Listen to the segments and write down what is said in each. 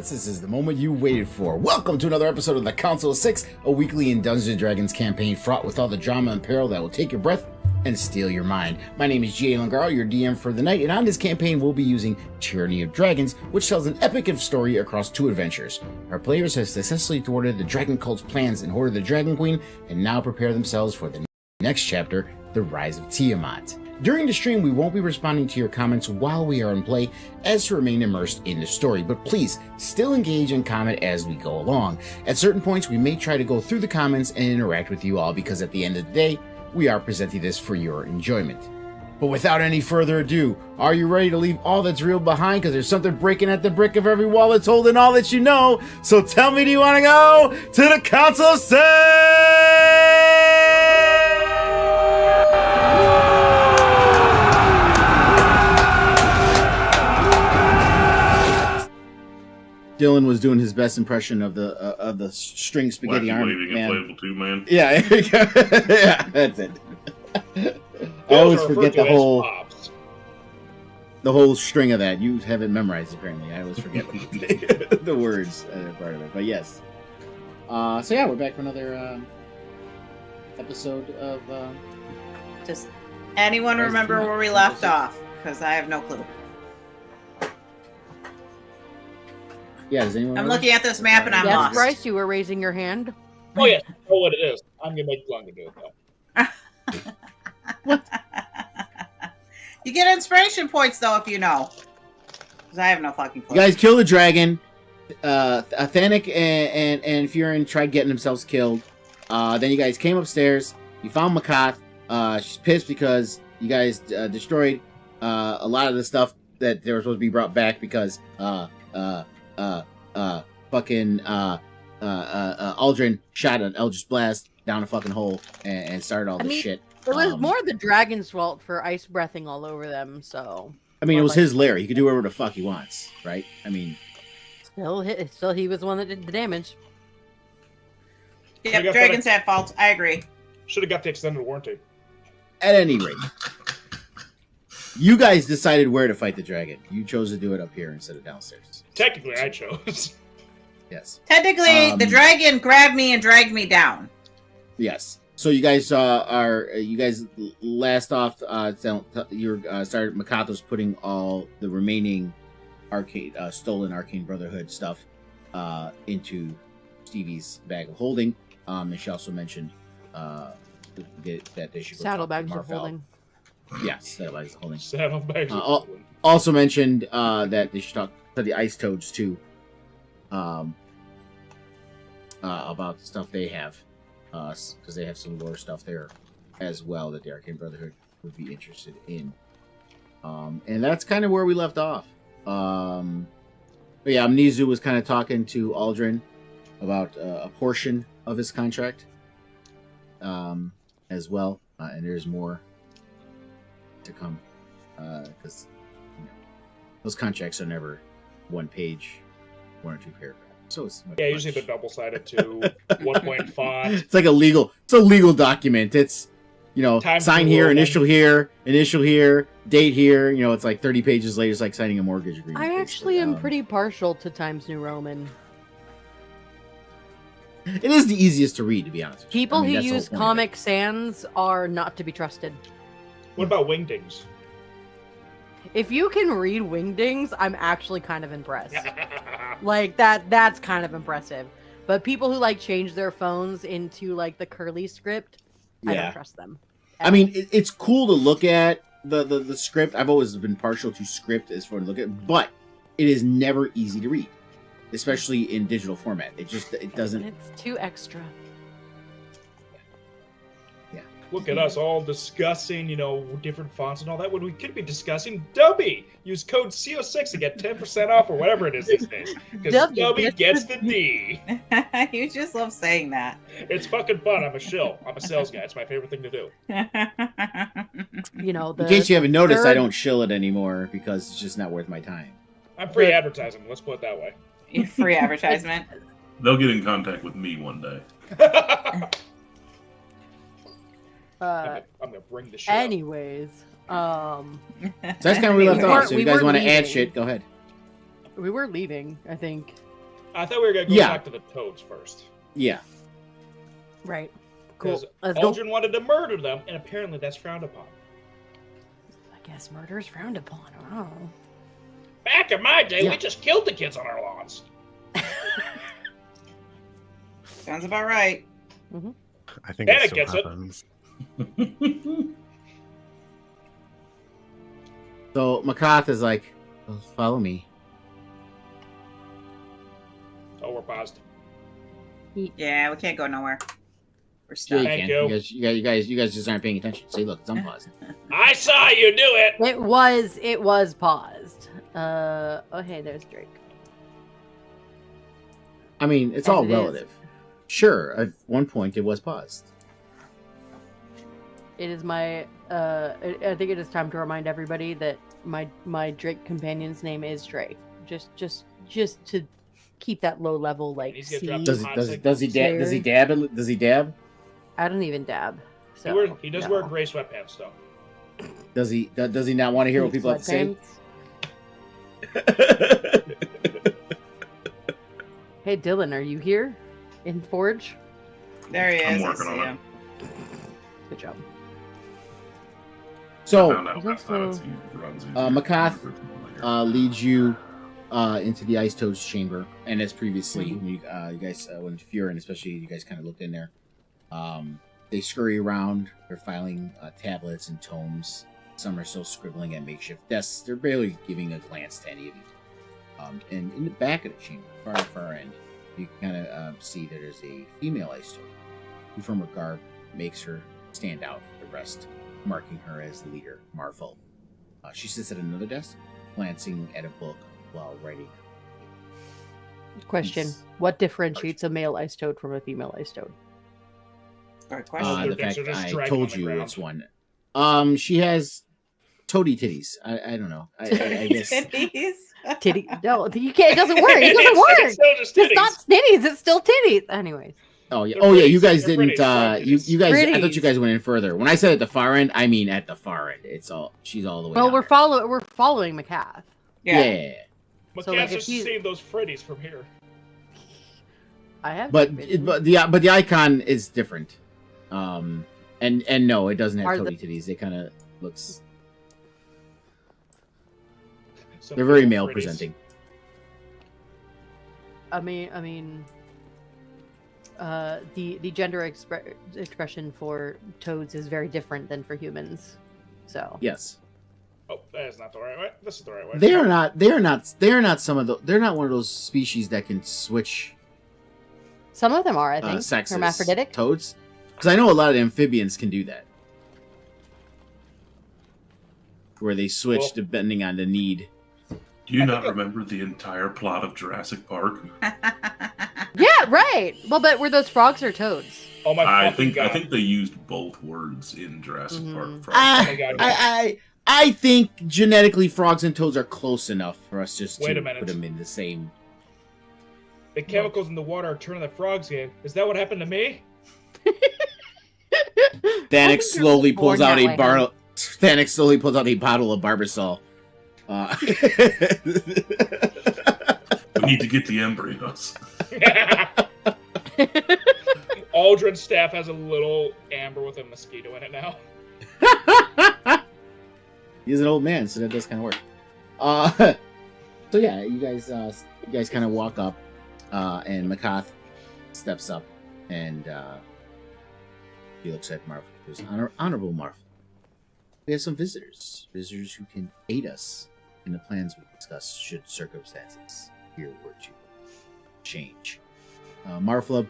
Advance, this is the moment you waited for. Welcome to another episode of the Council of Six, a weekly in Dungeons & Dragons campaign fraught with all the drama and peril that will take your breath and steal your mind. My name is G.A. Langaro, your DM for the night, and on this campaign we'll be using Tyranny of Dragons, which tells an epic story across two adventures. Our players have successfully thwarted the Dragon Cult's plans and hoarded the Dragon Queen, and now prepare themselves for the next chapter, the Rise of TIamat. During the stream, we won't be responding to your comments while we are in play, as to remain immersed in the story, but please still engage and comment as we go along. At certain points, we may try to go through the comments and interact with you all, because at the end of the day, we are presenting this for your enjoyment. But without any further ado, are you ready to leave all that's real behind? Because there's something breaking at the brick of every wall that's holding all that you know. So tell me, do you want to go to the Council of Six? Dylan was doing his best impression of the string spaghetti arm man. Inflatable tube man. Yeah, yeah, that's it. I always forget the whole string of that. You have it memorized apparently. I always forget the words that are part of it. But yes. So yeah, we're back for another episode of. Does anyone remember where we left off? Because I have no clue. Yeah, does anyone? I'm looking at this map and I'm lost. Yes, Bryce, you were raising your hand. Oh yes, I know what it is. I'm gonna make Lung to do it though. You get inspiration points though if you know. Because I have no fucking clue. You guys kill the dragon. Athenic and Faerun tried getting themselves killed. Then you guys came upstairs. You found Makath. She's pissed because you guys destroyed a lot of the stuff that they were supposed to be brought back because Aldrin shot an Eldritch Blast down a fucking hole and started all this shit. It was more the dragon's fault for ice breathing all over them, so... I mean, it was his lair. He could do whatever the fuck he wants, right? I mean... Still he was the one that did the damage. Yep, dragon's at fault. I agree. Should have got the extended warranty. At any rate, you guys decided where to fight the dragon. You chose to do it up here instead of downstairs. Technically, I chose. Yes. Technically, the dragon grabbed me and dragged me down. Yes. So you guys last off. Started. Makath was putting all the remaining stolen Arcane Brotherhood stuff into Stevie's bag of holding. And she also mentioned that they should go saddlebags of holding. Yes, saddlebags of holding. Saddlebags of holding. Also mentioned that they should talk to the Ice Toads too. About the stuff they have. Because they have some lore stuff there as well that the Arcane Brotherhood would be interested in. And that's kind of where we left off. But yeah, Amnesu was kind of talking to Aldrin about a portion of his contract as well. And there's more to come. Because those contracts are never one page, one or two paragraphs. So it's usually they're double-sided too. 1.5. It's like a legal document. It's, sign here, initial here, date here. It's like 30 pages later. It's like signing a mortgage agreement. I actually am pretty partial to Times New Roman. It is the easiest to read, to be honest. People who use Comic Sans are not to be trusted. What about Wingdings? If you can read Wingdings, I'm actually kind of impressed. Like, that's kind of impressive. But people who, change their phones into, the curly script, I don't trust them. I mean, it's cool to look at the script. I've always been partial to script as far to look at, but it is never easy to read, especially in digital format. It doesn't... It's too extra. Look at us all discussing, different fonts and all that. When we could be discussing Dubby. Use code CO6 to get 10% off or whatever it is these days. Because Dubby gets the D. You just love saying that. It's fucking fun. I'm a shill. I'm a sales guy. It's my favorite thing to do. In case you haven't noticed, I don't shill it anymore because it's just not worth my time. I'm free advertising. Let's put it that way. Free advertisement. They'll get in contact with me one day. I'm gonna bring the show. Anyways, so that's kind of where we left off. So if you guys want to add shit, go ahead. We were leaving, I think. I thought we were going to go back to the toads first. Yeah. Right. Cool. Because Let's go. Aldrin wanted to murder them, and apparently that's frowned upon. I guess murder is frowned upon. I don't know. Back in my day, we just killed the kids on our lawns. Sounds about right. Mm-hmm. I think Panic it still gets it. happens. So Makath is like, well, follow me. Oh, we're paused. Yeah, we can't go nowhere. We're stuck. Yeah, Thank you, you. you guys just aren't paying attention. See, look, it's unpaused. I saw you do it! It was paused. Oh hey, there's Drake. I mean, it's As all it is. relative. Sure, at one point it was paused. It is my I think it is time to remind everybody that my Drake companion's name is Drake. Just to keep that low level like He's gonna C. drop Does he dab? Does he dab? I don't even dab. So He does no. wear gray sweatpants, though. Does he not want to hear what people have to say? Sweatpants. Hey Dylan, are you here in Forge? There he I'm is. I working see on it. him. Good job. So, Found out last time he runs into Makath, familiar. leads you into the Ice Toad's chamber, and as previously, you guys, when Faerun, especially, you guys kind of looked in there. They scurry around. They're filing tablets and tomes. Some are still scribbling at makeshift desks. They're barely giving a glance to any of you. And in the back of the chamber, far end, you kind of see that there's a female Ice Toad, who from her garb makes her stand out from the rest, marking her as the leader, Marfel. She sits at another desk, glancing at a book while writing. Question: Yes. what differentiates a male ice toad from a female ice toad? Good question. The their fact dicks are just I dragging told on the you ground. it's one. She has toady titties. I don't know. I guess. Titties. Titty? No, you can't. It doesn't work. It doesn't It's work. still just It's not titties. titties. It's still titties. Anyways. Oh yeah. They're Oh yeah. You pretty. guys They're didn't. pretty. You guys. I thought Pretties. you guys went in further. When I said at the far end, I mean at the far end. It's all. She's all the way. Well, down we're there. following McCath. Yeah. Yeah. But So, can't like, if just you- see those Freddies from here. I have. But been- but the icon is different. And no, it doesn't have Are toady titties. It kind of looks. Some They're very little male Freddies. presenting. I mean, the gender expression for toads is very different than for humans. So Yes. Oh, that is not the right way. This is the right way. They are not. They are not. They are not some of the. They're not one of those species that can switch some of them are, I think, sexes. hermaphroditic. Toads, because I know a lot of amphibians can do that, where they switch Well- depending on the need. Do you not remember the entire plot of Jurassic Park? Yeah, right. Well, but were those frogs or toads? Oh my I fucking think god. they used both words in Jurassic Mhm. Park. For my God. I think genetically frogs and toads are close enough for us just Wait to a minute. put them in the same. The chemicals in the water are turning the frogs in. Is that what happened to me? Thanik slowly born pulls out that a way, bar. Thanik slowly pulls out a bottle of Barbasol. We need to get the embryos. Aldrin's staff has a little amber with a mosquito in it now. He's an old man, so that does kind of work. So yeah, you guys kind of walk up, and Makath steps up, and he looks at Marv. He goes, Honorable Marv, we have some visitors who can aid us in the plans we discussed should circumstances here were to change. Marflub,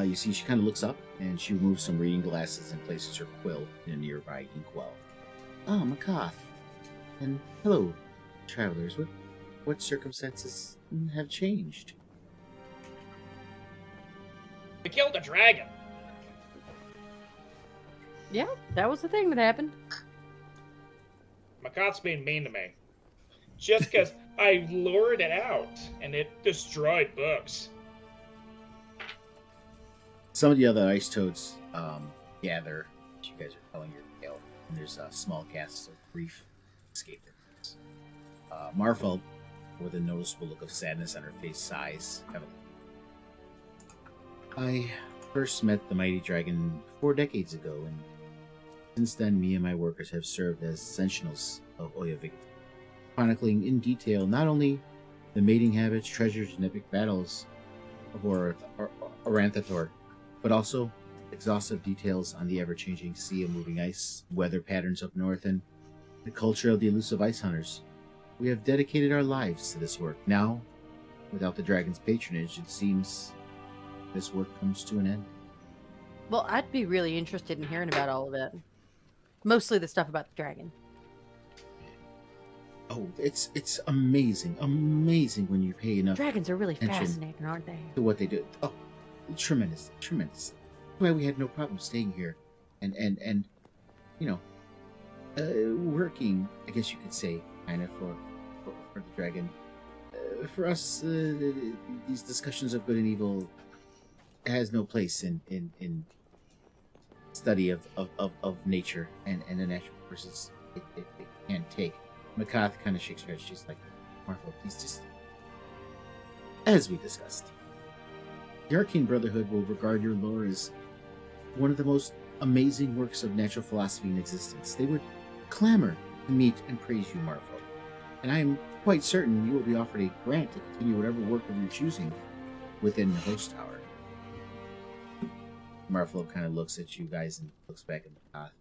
you see, she kind of looks up, and she removes some reading glasses and places her quill in a nearby inkwell. Ah, Makath. And hello, travelers. What circumstances have changed? We killed a dragon. Yeah, that was the thing that happened. Makath's being mean to me. Just because I lured it out and it destroyed books. Some of the other ice toads gather as you guys are telling your tale, and there's small gasps of grief escape their lips. Marfel, with a noticeable look of sadness on her face, sighs heavily. I first met the mighty dragon 4 decades ago, and since then me and my workers have served as sentinels of Oyavik, chronicling in detail not only the mating habits, treasures, and epic battles of Oranthator, but also exhaustive details on the ever-changing sea of moving ice, weather patterns up north, and the culture of the elusive ice hunters. We have dedicated our lives to this work. Now, without the dragon's patronage, it seems this work comes to an end. Well, I'd be really interested in hearing about all of it. Mostly the stuff about the dragon. Oh, it's amazing when you pay enough Dragons are really attention fascinating, aren't they? to what they do. Oh, tremendous. That's why we had no problem staying here, and you know, working. I guess you could say, kind of for the dragon. For us, these discussions of good and evil has no place in study of nature and the natural forces it can take. Makath kind of shakes her head. She's like, Marvel, please just... As we discussed, the Arcane Brotherhood will regard your lore as one of the most amazing works of natural philosophy in existence. They would clamor to meet and praise you, Marvel. And I am quite certain you will be offered a grant to continue whatever work of your choosing within the host tower. Marvel kind of looks at you guys and looks back at Makath.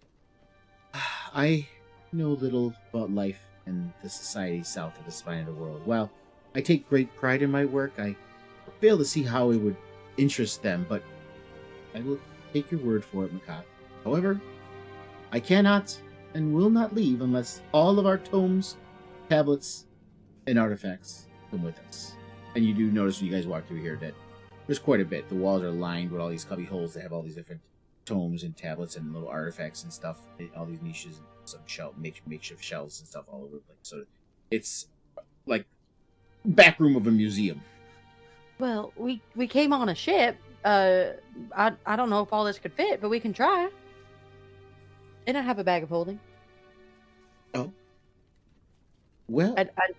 I know little about life and the society south of the spine of the world. While I take great pride in my work, I fail to see how it would interest them, but I will take your word for it, Makath. However, I cannot and will not leave unless all of our tomes, tablets, and artifacts come with us. And you do notice when you guys walk through here that there's quite a bit. The walls are lined with all these cubby holes that have all these different tomes and tablets and little artifacts and stuff, all these niches and some makeshift shelves and stuff all over the place. So it's like back room of a museum. Well, we came on a ship. I don't know if all this could fit, but we can try. And I have a bag of holding. Oh. Well,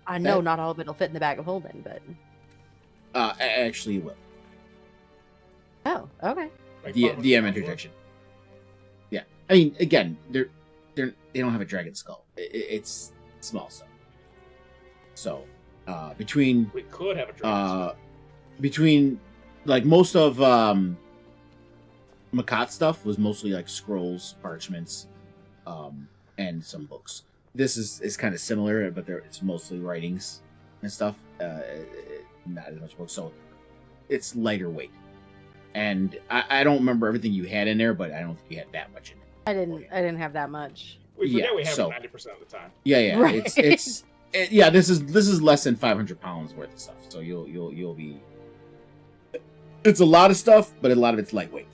I know not all of it'll fit in the bag of holding, but actually it will. Oh, okay. DM interjection. Yeah, I mean, again, they don't have a dragon skull. It's small stuff. So, between We could have a dragon. between like most of Makat's stuff was mostly like scrolls, parchments, and some books. This is kind of similar, but it's mostly writings and stuff. Not as much books, so it's lighter weight. And I don't remember everything you had in there, but I don't think you had that much in it. I didn't have that much. We forget we have so, it 90% of the time. Yeah. Right. This is less than 500 pounds worth of stuff. So you'll be. It's a lot of stuff, but a lot of it's lightweight.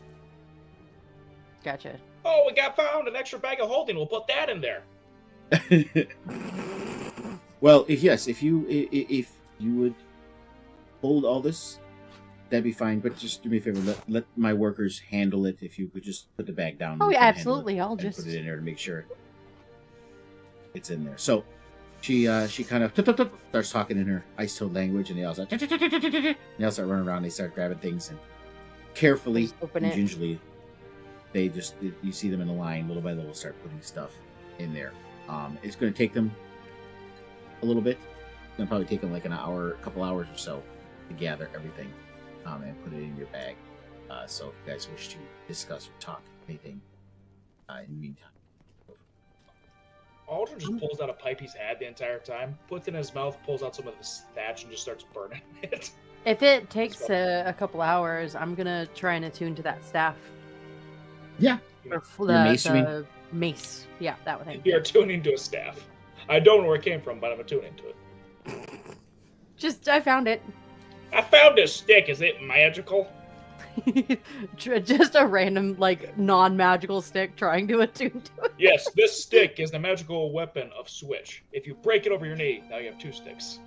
Gotcha. Oh, we got found an extra bag of holding. We'll put that in there. Well, if you would hold all this, that'd be fine. But just do me a favor, let my workers handle it. If you could just put the bag down. Oh, and yeah, handle absolutely. it I'll and just put it in there to make sure it's in there. So she kind of starts talking in her ice-toad language, and they all start running around. They start grabbing things and carefully Just open and it. gingerly. You see them in a line, little by little, start putting stuff in there. It's going to take them a little bit. It's going to probably take them like a couple hours or so to gather everything and put it in your bag. So if you guys wish to discuss or talk anything in the meantime. Aldrin just pulls out a pipe he's had the entire time, puts it in his mouth, pulls out some of the thatch, and just starts burning it. If it takes a couple hours, I'm gonna try and attune to that staff. Yeah. Or Your mace, you mean? the mace. Yeah, that one. You're attuning to a staff. I don't know where it came from, but I'm attuning to it. Just, I found it. I found this stick. Is it magical? Just a random, like, non-magical stick trying to attune to it. Yes, this stick is the magical weapon of Switch. If you break it over your knee, now you have 2 sticks.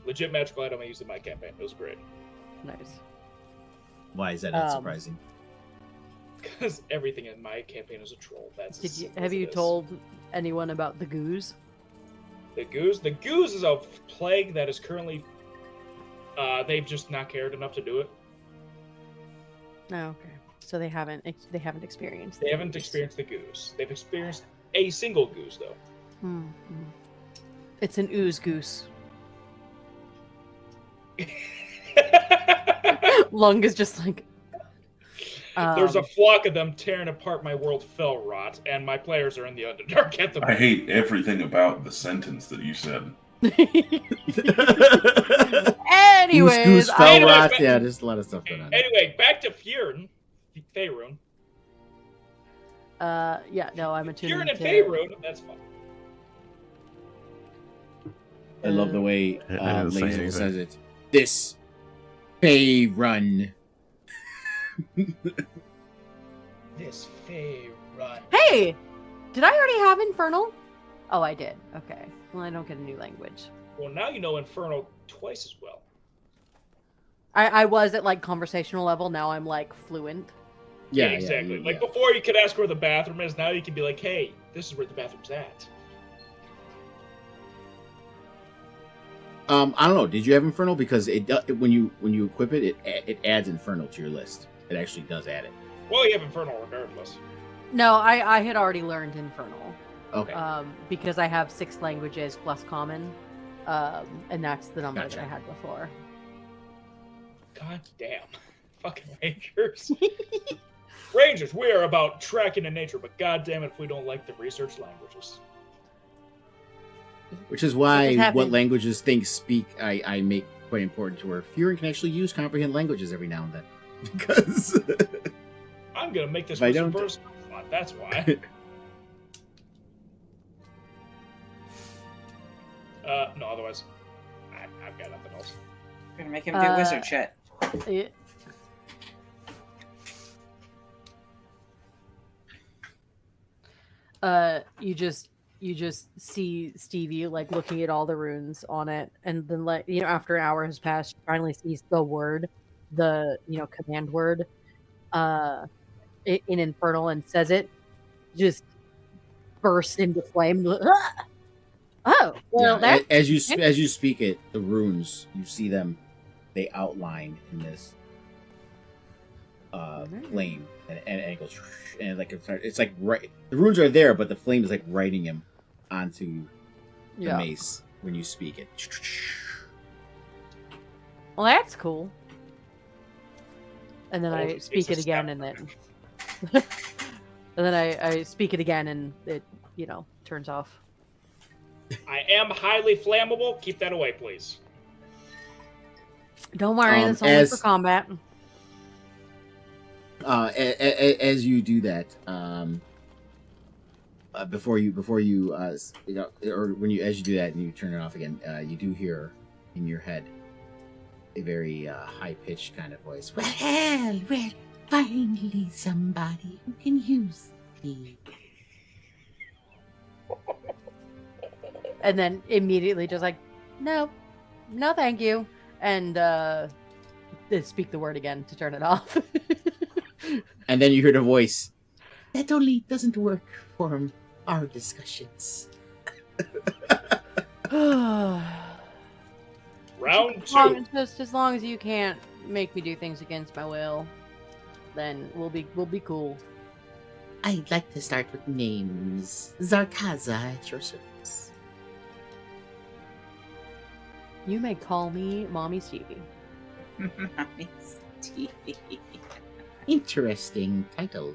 Legit magical item I used in my campaign. It was great. Nice. Why is that not surprising? Because everything in my campaign is a troll. Have you told anyone about the goose? The goose. The goose is a plague that is currently. They've just not cared enough to do it. Oh, okay. So they haven't experienced. They haven't experienced the goose. They've experienced a single goose though. It's an ooze goose. Lung is just like. There's a flock of them tearing apart my world fell rot, and my players are in the Underdark at the I moment. hate everything about the sentence that you said. Anyways, Goose fell Anyways, rot. back- Yeah, just a lot of stuff going on. Anyway, back to Faerun. yeah, no, I'm attuned Faerun and to. Faerun, that's fine. I love the way I didn't say Laser anything. says it. This Faerun. This Faerun. Hey, did I already have Infernal? Oh, I did. Okay. Well, I don't get a new language. Well, now you know Infernal twice as well. I was at like conversational level. Now I'm like fluent. Yeah, exactly. yeah, Like yeah. before, you could ask where the bathroom is. Now you can be like, "Hey, this is where the bathroom's at." I don't know. Did you have Infernal? Because when you equip it, it adds Infernal to your list. It actually does add it. Well, you have Infernal regardless. No, I had already learned Infernal. Okay. Because I have 6 languages plus Common, and that's the number Gotcha. that I had before. God damn. Fucking Rangers. Rangers, we are about tracking in nature, but god damn it if we don't like the research languages. Which is why happened. what languages things speak I make quite important to where Faerun can actually use comprehend languages every now and then. Because I'm gonna make this If I person don't- burst. That's why. No, otherwise, I've got nothing else. We're gonna make him do wizard shit. Yeah. You just see Stevie like looking at all the runes on it, and then like after an hour has passed, she finally sees the word, the command word, in Infernal and says it, just bursts into flame. Ah! Oh, well, yeah, that as you speak it, the runes you see them, they outline in this flame, and it goes, and like it's like right. The runes are there, but the flame is like writing him onto the mace when you speak it. Well, that's cool. And then Oh, I it's speak a it again, step. and then and then I speak it again, and it turns off. I am highly flammable. Keep that away, please. Don't worry, that's only for combat. As you do that, before you or when you as you do that and you turn it off again, you do hear in your head a very high pitched kind of voice. Well, finally somebody who can use me. And then immediately just like, no, thank you, and then speak the word again to turn it off. And then you hear the voice. That only doesn't work for our discussions. Round Just 2. as long as you can't make me do things against my will, then we'll be cool. I'd like to start with names. Zarkaza at your service. You may call me Mommy Stevie. Nice. Interesting title.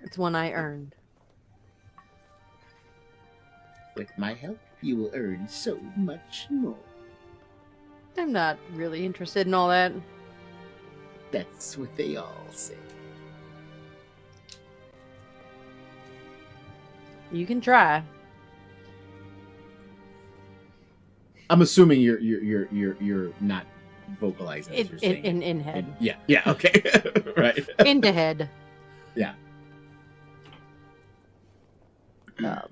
It's one I earned. With my help, you will earn so much more. I'm not really interested in all that. That's what they all say. You can try. I'm assuming you're not vocalizing. As you're saying In head. Yeah. Okay. Right. Into head. Yeah. And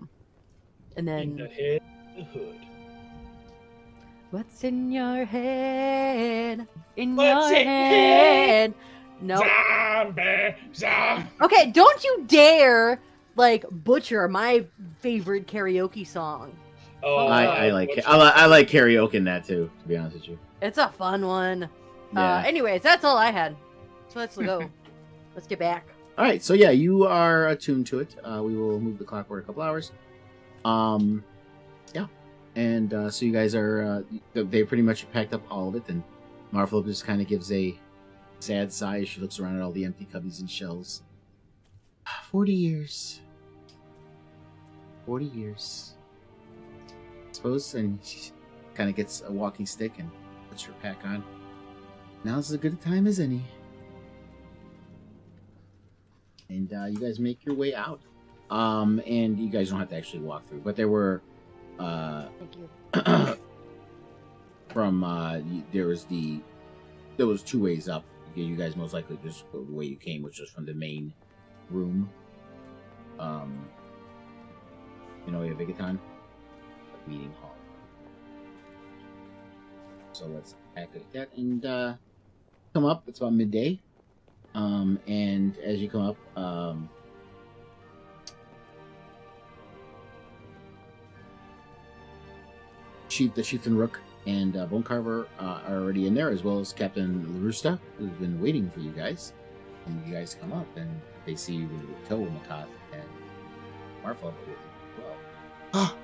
in the then, head, the hood. what's in your head? In What's your in head? No. Zombie. Okay, don't you dare like Butcher, my favorite karaoke song. Oh, I like karaoke in that too. To be honest with you. It's a fun one. Yeah. Anyways, that's all I had. So let's go. Let's get back. All right, so yeah, you are attuned to it. We will move the clock forward a couple hours. Yeah, and so you guys are they pretty much packed up all of it, and Marflip just kind of gives a sad sigh as she looks around at all the empty cubbies and shelves. 40 years. 40 years. I suppose, and she kind of gets a walking stick and puts her pack on. Now's as good a time as any. And you guys make your way out. And you guys don't have to actually walk through, but there were Thank you. from there was two ways up. You guys most likely just go the way you came, which was from the main room. You know, Vigaton meeting hall. So let's activate that and come up. It's about midday. And as you come up, the Chieftain Rook and Bone Carver are already in there, as well as Captain Larusta, who's been waiting for you guys. And you guys come up, and they see you with Toe, Makath, and Marfa with you as well. Ah!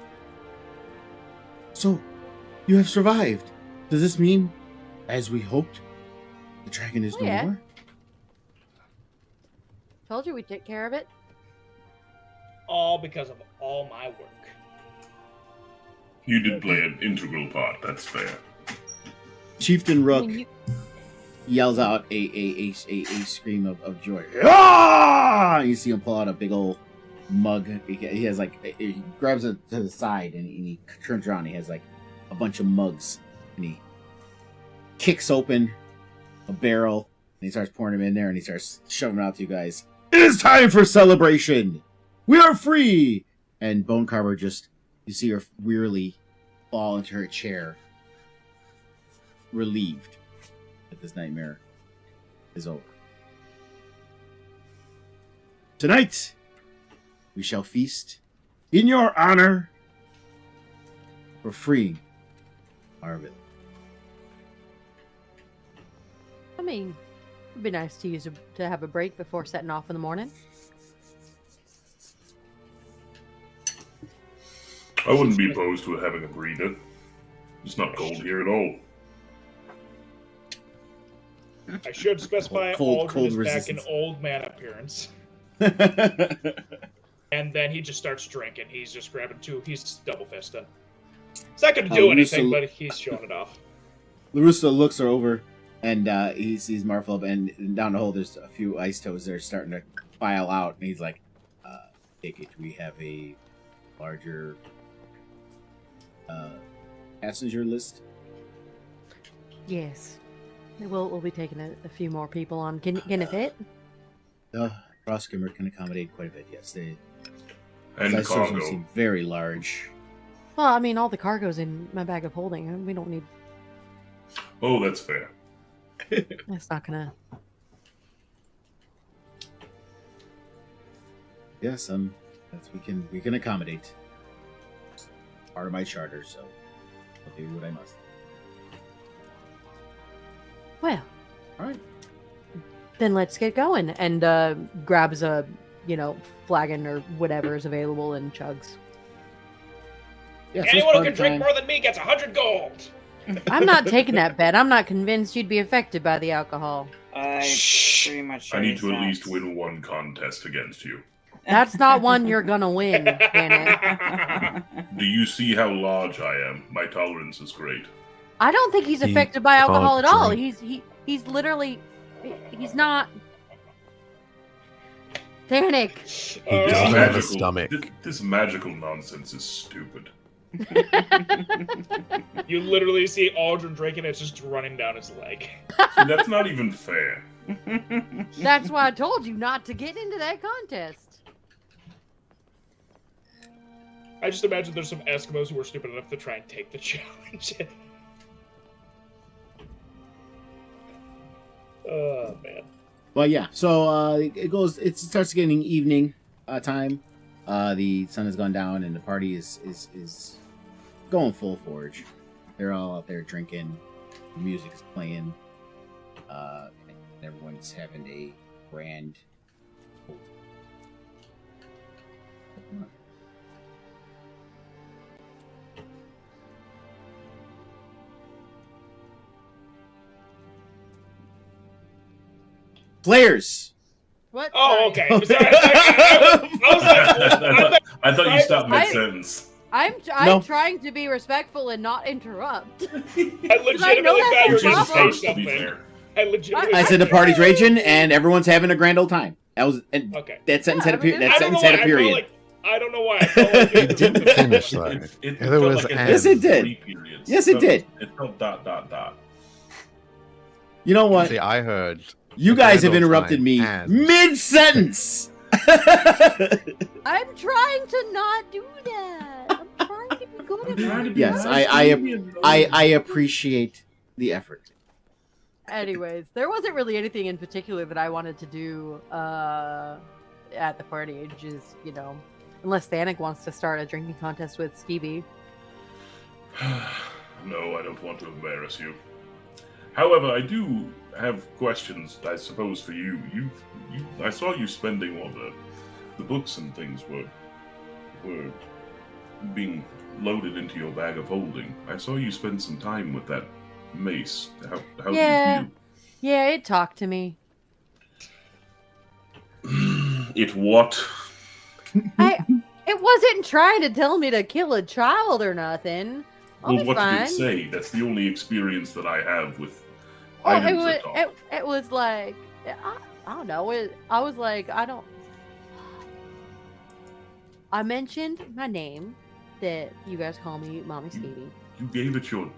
So, you have survived. Does this mean, as we hoped, the dragon is no more? Told you we'd take care of it. All because of all my work. You did play an integral part, that's fair. Chieftain Rook yells out a scream of joy. Ah! You see him pull out a big old mug. He has he grabs it to the side and he turns around. He has like a bunch of mugs and he kicks open a barrel and he starts pouring them in there and he starts shoving them out to you guys. It is time for celebration. We are free. And Bone Carver you see her wearily fall into her chair, relieved that this nightmare is over. Tonight, we shall feast in your honor for freeing our village. I mean, it'd be nice to have a break before setting off in the morning. I wouldn't be opposed to having a breather. It's not cold here at all. I should specify Aldrin is back in old man appearance. And then he just starts drinking. He's just grabbing two. He's double fisting. He's not going to do anything, but he's showing it off. Larusa looks her over, and he sees Marflub, and down the hole there's a few ice toes that are starting to file out, and he's like, take it, we have a larger passenger list? Yes. We'll be taking a few more people on. Can it fit? Cross-skimmer can accommodate quite a bit, yes. And cargo. Seem very large. Well, I mean, all the cargo's in my bag of holding. We don't need... Oh, that's fair. That's not gonna... Yes, we can accommodate. It's part of my charter, so I'll do what I must. Well, all right. Then let's get going. And grabs a, flagon or whatever is available and chugs. Yeah, anyone who can drink more than me gets 100 gold. I'm not taking that bet. I'm not convinced you'd be affected by the alcohol. I pretty much. I need to at least win one contest against you. That's not one you're gonna win, Bennett. Do you see how large I am? My tolerance is great. I don't think he's affected by alcohol at all. He's literally, he's not. Danik. This magical nonsense is stupid. You literally see Aldrin drinking, it's just running down his leg. See, that's not even fair. That's why I told you not to get into that contest. I just imagine there's some Eskimos who are stupid enough to try and take the challenge. Oh, man. Well, yeah. So it starts getting evening time. The sun has gone down, and the party is going full forge. They're all out there drinking. The music is playing. And everyone's having a grand. Players. What? Oh, Sorry. okay. Sorry. I thought you stopped mid-sentence. I'm No. trying to be respectful and not interrupt. I legitimately that's thought you were your going to say problem. To be something. fair. I legitimately. I said the party's raging and everyone's having a grand old time. That was and Okay. that sentence Yeah, had a period. I mean, That I don't know sentence had why. a period. I don't know why. I felt like It didn't finish though. It There felt was like an- Yes, it did. 3 periods. Yes, it did. It felt ... You know what? See, I heard. You a guys have grand old interrupted time me and- mid-sentence. I'm trying to not do that. I'm trying to be good at it. Yes, I appreciate the effort. Anyways, there wasn't really anything in particular that I wanted to do at the party. Just, unless Thanik wants to start a drinking contest with Stevie. No, I don't want to embarrass you. However, I do have questions, I suppose, for you. I saw you spending all the books and things were being loaded into your bag of holding. I saw you spend some time with that mace. How Yeah. did Yeah, it talked to me. you? It what? It wasn't trying to tell me to kill a child or nothing. I'll Well, be what fine. did it say? That's the only experience that I have with Well, items that talk. it was like, I don't know. I was like, I mentioned my name, that you guys call me Mommy Stevie. You gave it your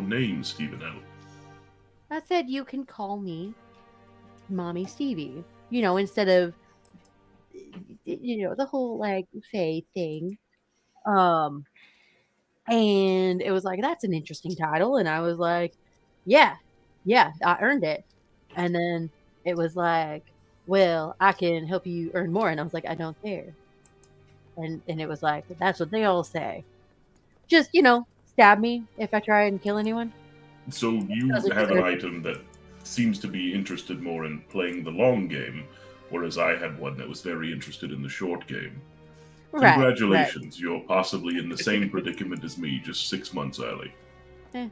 name, Stephen L. I said you can call me Mommy Stevie. Instead of the whole like Faye thing. And it was like, that's an interesting title, and I was like, yeah, I earned it. And then it was like, well, I can help you earn more, and I was like, I don't care. And it was like, that's what they all say. Just stab me if I try and kill anyone. So you Doesn't have an deserve- item that seems to be interested more in playing the long game, whereas I had one that was very interested in the short game. Right. Congratulations, you're possibly in the same predicament as me, just 6 months early. Eh.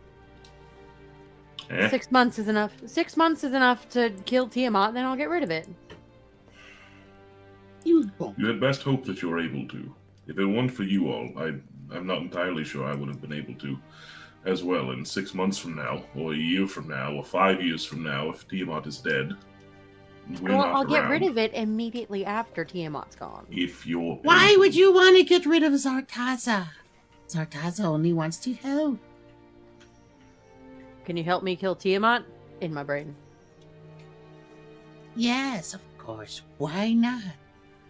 Eh? 6 months is enough. 6 months is enough to kill Tiamat, then I'll get rid of it. You won't. You had best hope that you're able to. If it weren't for you all, I'm not entirely sure I would have been able to as well. In 6 months from now, or a year from now, or 5 years from now, if Tiamat is dead, we're Well, not I'll get around. rid of it immediately after Tiamat's gone. If you're Why able would to. you want to get rid of Zartaza? Zartaza only wants to help. Can you help me kill Tiamat? In my brain. Yes, of course. Why not?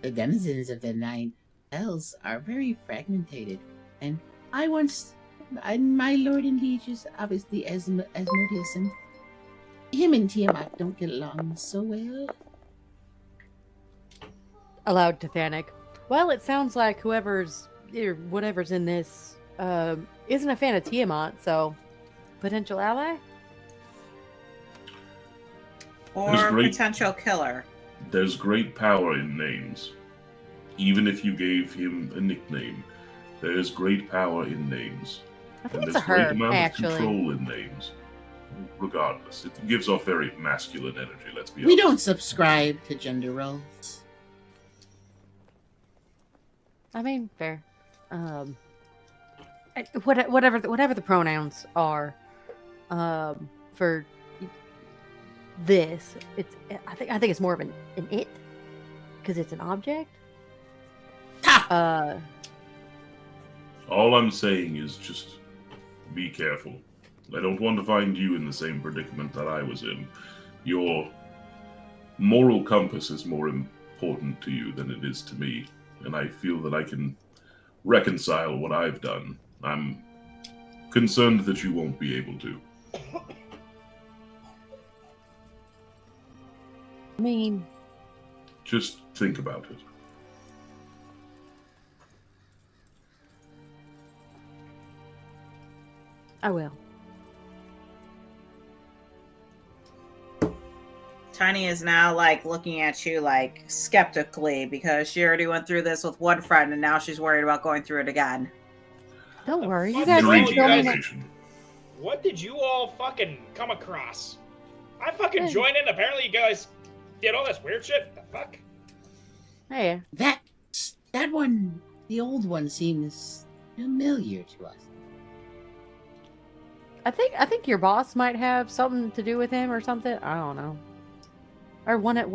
The denizens of the Nine Hells are very fragmented, and my lord and liege is obviously Asmodeus, and him and Tiamat don't get along so well. Aloud to Thanik. Well, it sounds like whoever's or whatever's in this isn't a fan of Tiamat, so potential ally? That's Or great. potential killer. There's great power in names. Even if you gave him a nickname, there is great power in names. I think And it's a there's great her, amount actually. of control in names. Regardless, it gives off very masculine energy, let's be We honest. don't subscribe to gender roles. I mean, fair. Whatever the pronouns are, for this, I think it's more of an it, because it's an object. All I'm saying is just be careful. I don't want to find you in the same predicament that I was in. Your moral compass is more important to you than it is to me, and I feel that I can reconcile what I've done. I'm concerned that you won't be able to. I mean, Just think about it. I will. Tiny is now like looking at you like skeptically because she already went through this with one friend and now she's worried about going through it again. Don't worry, you What guys did Drinking can guys- animation. What did you all fucking come across? I fucking joined in. Apparently, you guys did all this weird shit. The fuck? Hey, That one, the old one, seems familiar to us. I think your boss might have something to do with him or something. I don't know. Or one of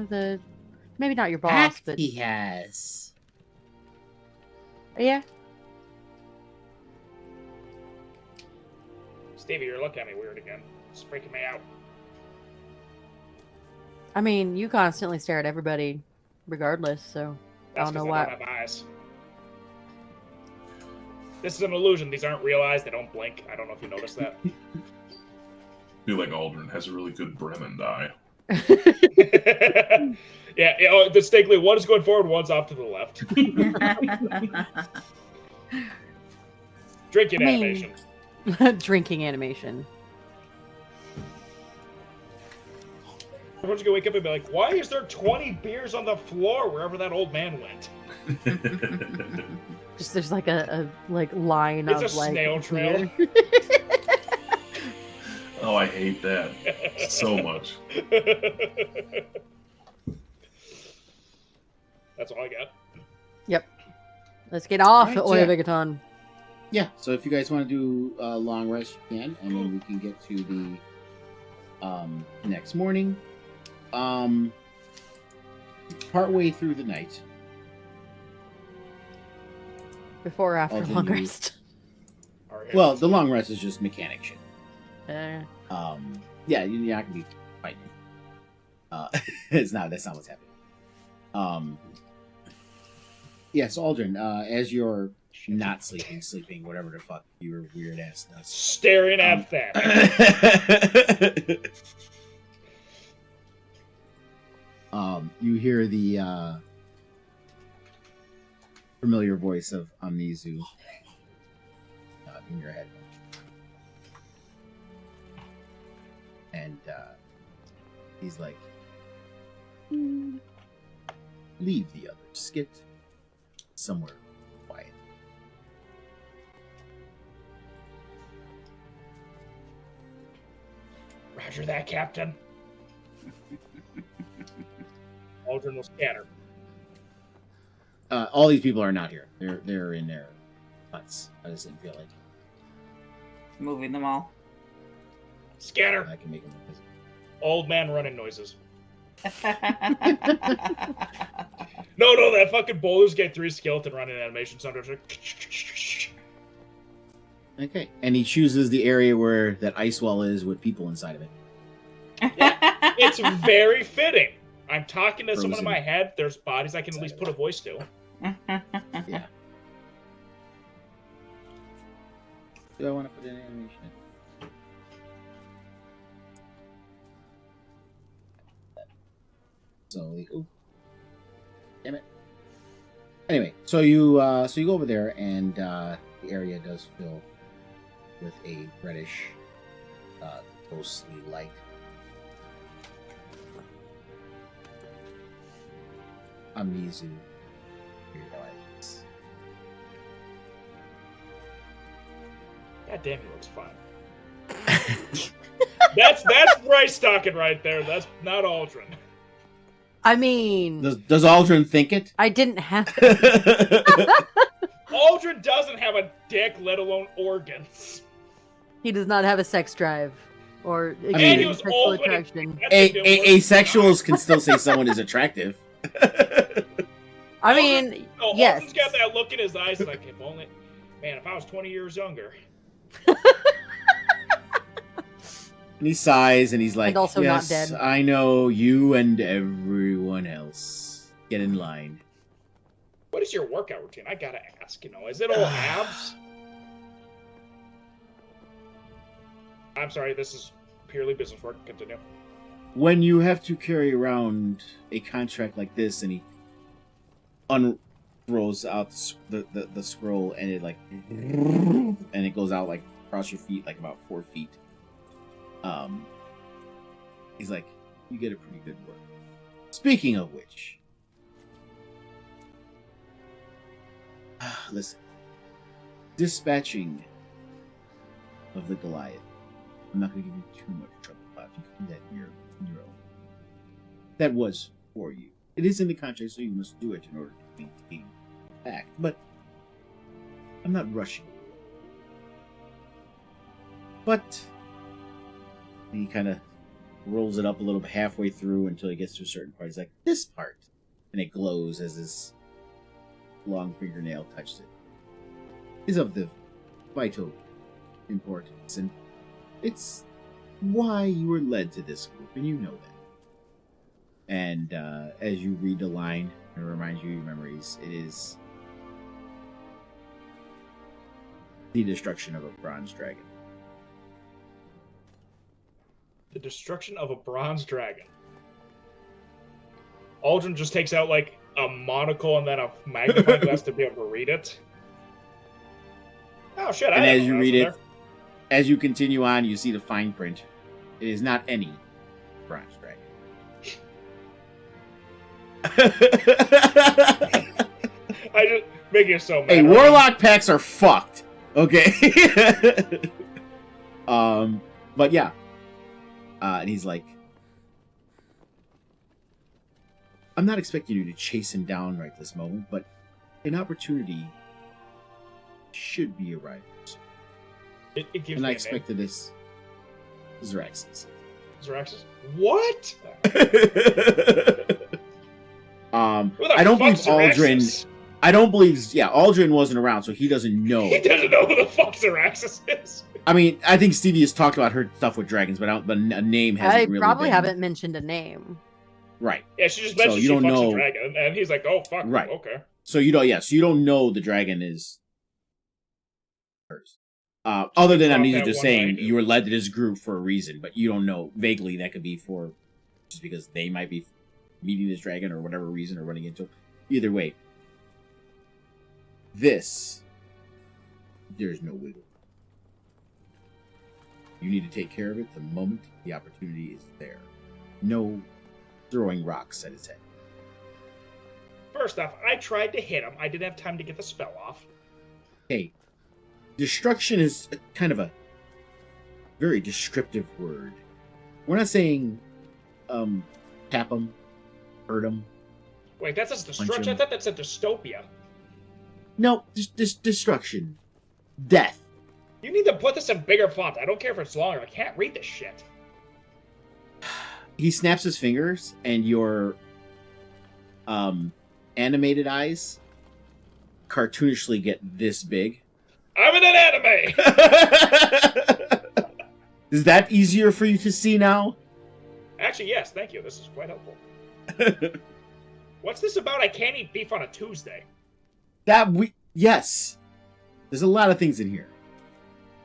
the, maybe not your boss, That but he has. yeah. Stevie, you're looking at me weird again. It's freaking me out. I mean, you constantly stare at everybody, regardless. So That's I don't know 'cause why. I don't have eyes. This is an illusion. These aren't real eyes. They don't blink. I don't know if you noticed that. I feel like Aldrin has a really good Bremen eye. Yeah, distinctly, one is going forward, one's off to the left. Drinking I mean- animation. Drinking animation. Everyone's gonna wake up and be like, why is there 20 beers on the floor wherever that old man went? Just there's like a like line It's of a like snail trail. beer. Oh, I hate that so much. That's all I got. Yep. Let's get off Right, the Oya yeah. Vigaton. Yeah, so if you guys want to do a long rest, you can, and then we can get to the next morning. Partway through the night. Before or after I'll long do- rest. All right. Well, the long rest is just mechanic shit. Uh, Yeah, you're not gonna be fighting. That's not what's happening. Yeah, so Aldrin, as you're not sleeping, whatever the fuck your weird ass does. Staring at that. You hear the familiar voice of Amizu in your head. And he's like, leave the others. Get somewhere quiet. Roger that, Captain. Aldrin will scatter. All these people are not here. They're in their huts. I just didn't feel like Moving them all. Scatter. I can make them visible. Old man running noises. That's No, that fucking Boulders Gate 3 skeleton running animation sound. Okay. And he chooses the area where that ice wall is with people inside of it. It's very fitting. I'm talking to someone in Frozen. my head. There's bodies I can at least put a voice to. Yeah. Do I want to put an animation in? So, oh, damn it. Anyway, so you go over there, and the area does fill with a reddish, ghostly light. Amizu realizes. God damn, he looks fine. That's Bryce talking right there. That's not Aldrin. I mean, Does Aldrin think it? I didn't have. Aldrin doesn't have a dick, let alone organs. He does not have a sex drive or mean- And he was sexual old when he- attraction. Asexuals can still say someone is attractive. I mean, Oh, yes. Aldrin's got that look in his eyes like, if only, man, if I was 20 years younger. And he sighs and he's like, And also not yes, dead." I know you and everyone else. Get in line. What is your workout routine? I gotta ask, is it all abs? I'm sorry, this is purely business work. Continue. When you have to carry around a contract like this, and he unrolls out the scroll, and it like, and it goes out like across your feet, like about 4 feet. He's like, you get a pretty good work. Speaking of which, listen, dispatching of the Goliath. I'm not going to give you too much trouble about. You can do that on your own. That was for you. It is in the contract, so you must do it in order to maintain the pact. But I'm not rushing. But he kind of rolls it up a little bit halfway through until he gets to a certain part. He's like, this part. And it glows as his long fingernail touched it. Is of the vital importance. And it's why you were led to this group, and you know that. And as you read the line, it reminds you of your memories. It is the destruction of a bronze dragon. The destruction of a bronze dragon. Aldrin just takes out like a monocle and then a magnifying glass to be able to read it. Oh shit! And as you read it, as you continue on, you see the fine print. It is not any bronze dragon. I just make you so mad. Hey, warlock packs are fucked. Okay. But yeah. And he's like, I'm not expecting you to chase him down right this moment, but an opportunity should be arriving. It gives and me I a expected this. Zeraxis. Zeraxis. What? I don't believe Aldrin. I don't believe. Yeah, Aldrin wasn't around, so he doesn't know. He doesn't know who the fuck Zeraxis is. I mean, I think Stevie has talked about her stuff with dragons, but a name hasn't really. I probably been... haven't mentioned a name. Right. Yeah, she just mentioned so you she don't fucks know... a dragon, and he's like, "Oh fuck, right? Okay." So you don't. Yeah. So you don't know the dragon is hers. Other than I'm just saying you were led to this group for a reason, but you don't know vaguely that could be for just because they might be meeting this dragon or whatever reason or running into. Either way, there's no wiggle. You need to take care of it the moment the opportunity is there. No throwing rocks at his head. First off, I tried to hit him. I didn't have time to get the spell off. Hey, destruction is kind of a very descriptive word. We're not saying tap him, hurt him. Wait, that's a destruction? I thought that's a dystopia. No, destruction. Death. You need to put this in bigger font. I don't care if it's longer. I can't read this shit. He snaps his fingers, and your animated eyes cartoonishly get this big. I'm in an anime! Is that easier for you to see now? Actually, yes, thank you. This is quite helpful. What's this about? I can't eat beef on a Tuesday. Yes. There's a lot of things in here.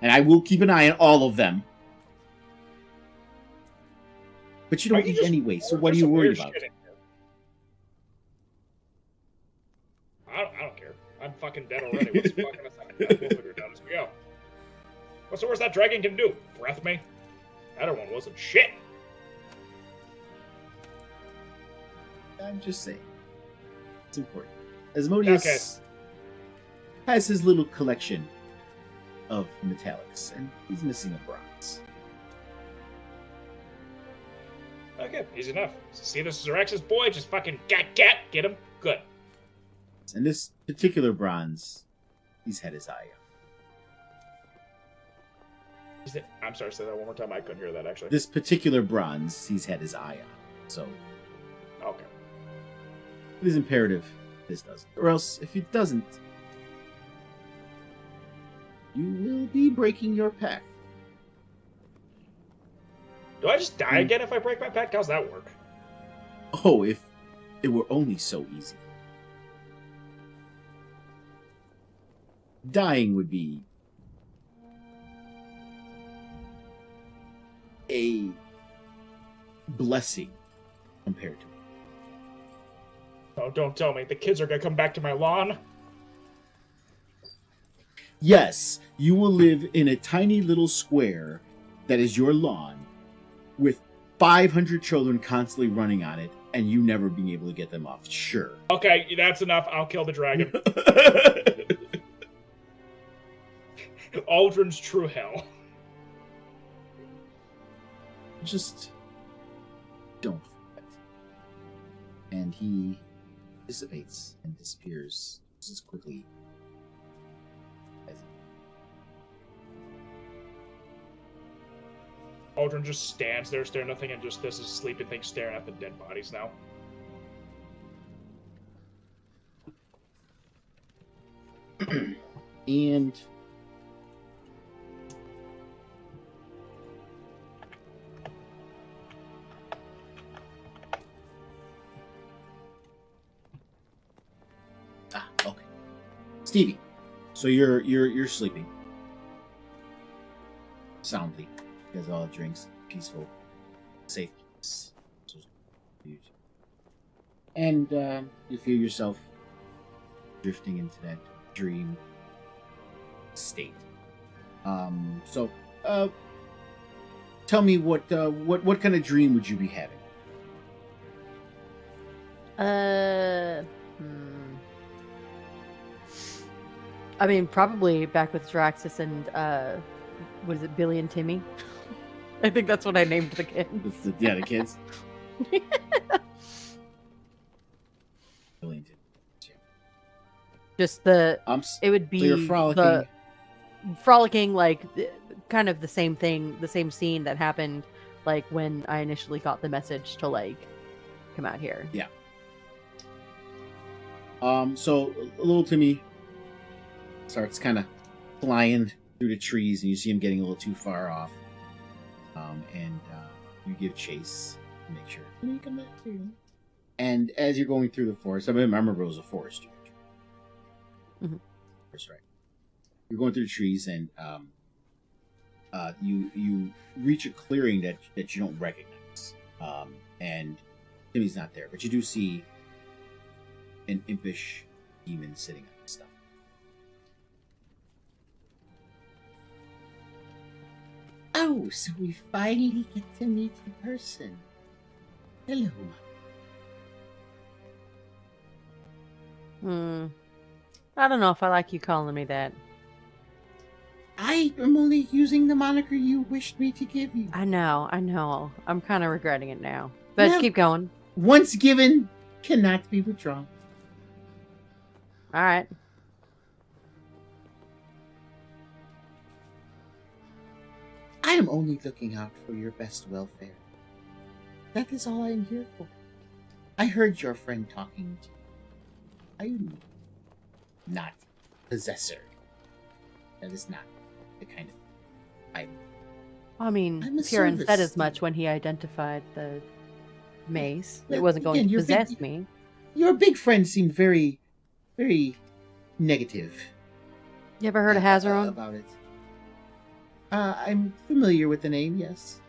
And I will keep an eye on all of them. But you don't eat anyway, so what are you worried about? I don't care. I'm fucking dead already. What's fucking aside? We'll figure it out as we go. What's the worst that dragon can do? Breath me? That other one wasn't shit. I'm just saying. It's important. Asmodeus has his little collection of metallics, and he's missing a bronze. Okay, easy enough. See this Zeraxis boy? Just fucking get him. Good. And this particular bronze, he's had his eye on. I'm sorry, say that one more time. I couldn't hear that, actually. This particular bronze, he's had his eye on. So, okay. It is imperative this doesn't. Or else, if it doesn't, you will be breaking your pact. Do I just die again if I break my pact? How's that work? Oh, if it were only so easy. Dying would be a blessing compared to it. Oh, don't tell me. The kids are gonna come back to my lawn. Yes, you will live in a tiny little square that is your lawn with 500 children constantly running on it and you never being able to get them off. Sure. Okay, that's enough. I'll kill the dragon. Aldrin's true hell. Just don't forget. And he dissipates and disappears just as quickly as Aldrin just stands there staring at nothing, and just this is sleeping thing staring at the dead bodies now. and okay. Stevie, so you're sleeping soundly because all the drinks, peaceful, safe place. And you feel yourself drifting into that dream state. So tell me what kind of dream would you be having? I mean, probably back with Draxus and what is it, Billy and Timmy? I think that's what I named the kids. Yeah, the kids. Billy and Timmy. Just it would be so you're frolicking. the frolicking, like kind of the same thing, the same scene that happened like when I initially got the message to like come out here. Yeah. So little Timmy starts kind of flying through the trees, and you see him getting a little too far off. And you give chase to make sure. Can you come back to you? And as you're going through the forest, I remember it was a forest. Mm-hmm. That's right. You're going through the trees, and you reach a clearing that you don't recognize. And Timmy's not there, but you do see an impish demon sitting on the stuff. Oh, so we finally get to meet in person. Hello. I don't know if I like you calling me that. I am only using the moniker you wished me to give you. I know. I'm kind of regretting it now. But Well, keep going. Once given, cannot be withdrawn. All right. I am only looking out for your best welfare. That is all I am here for. I heard your friend talking to you. I am not possessor. That is not the kind of I mean, I'm a Faerun said service as much demon. when he identified the mace. Well, It wasn't going again, to you're possess big- me. Your big friend seemed very, very negative. You ever heard of Hazaron? About it. I'm familiar with the name, yes.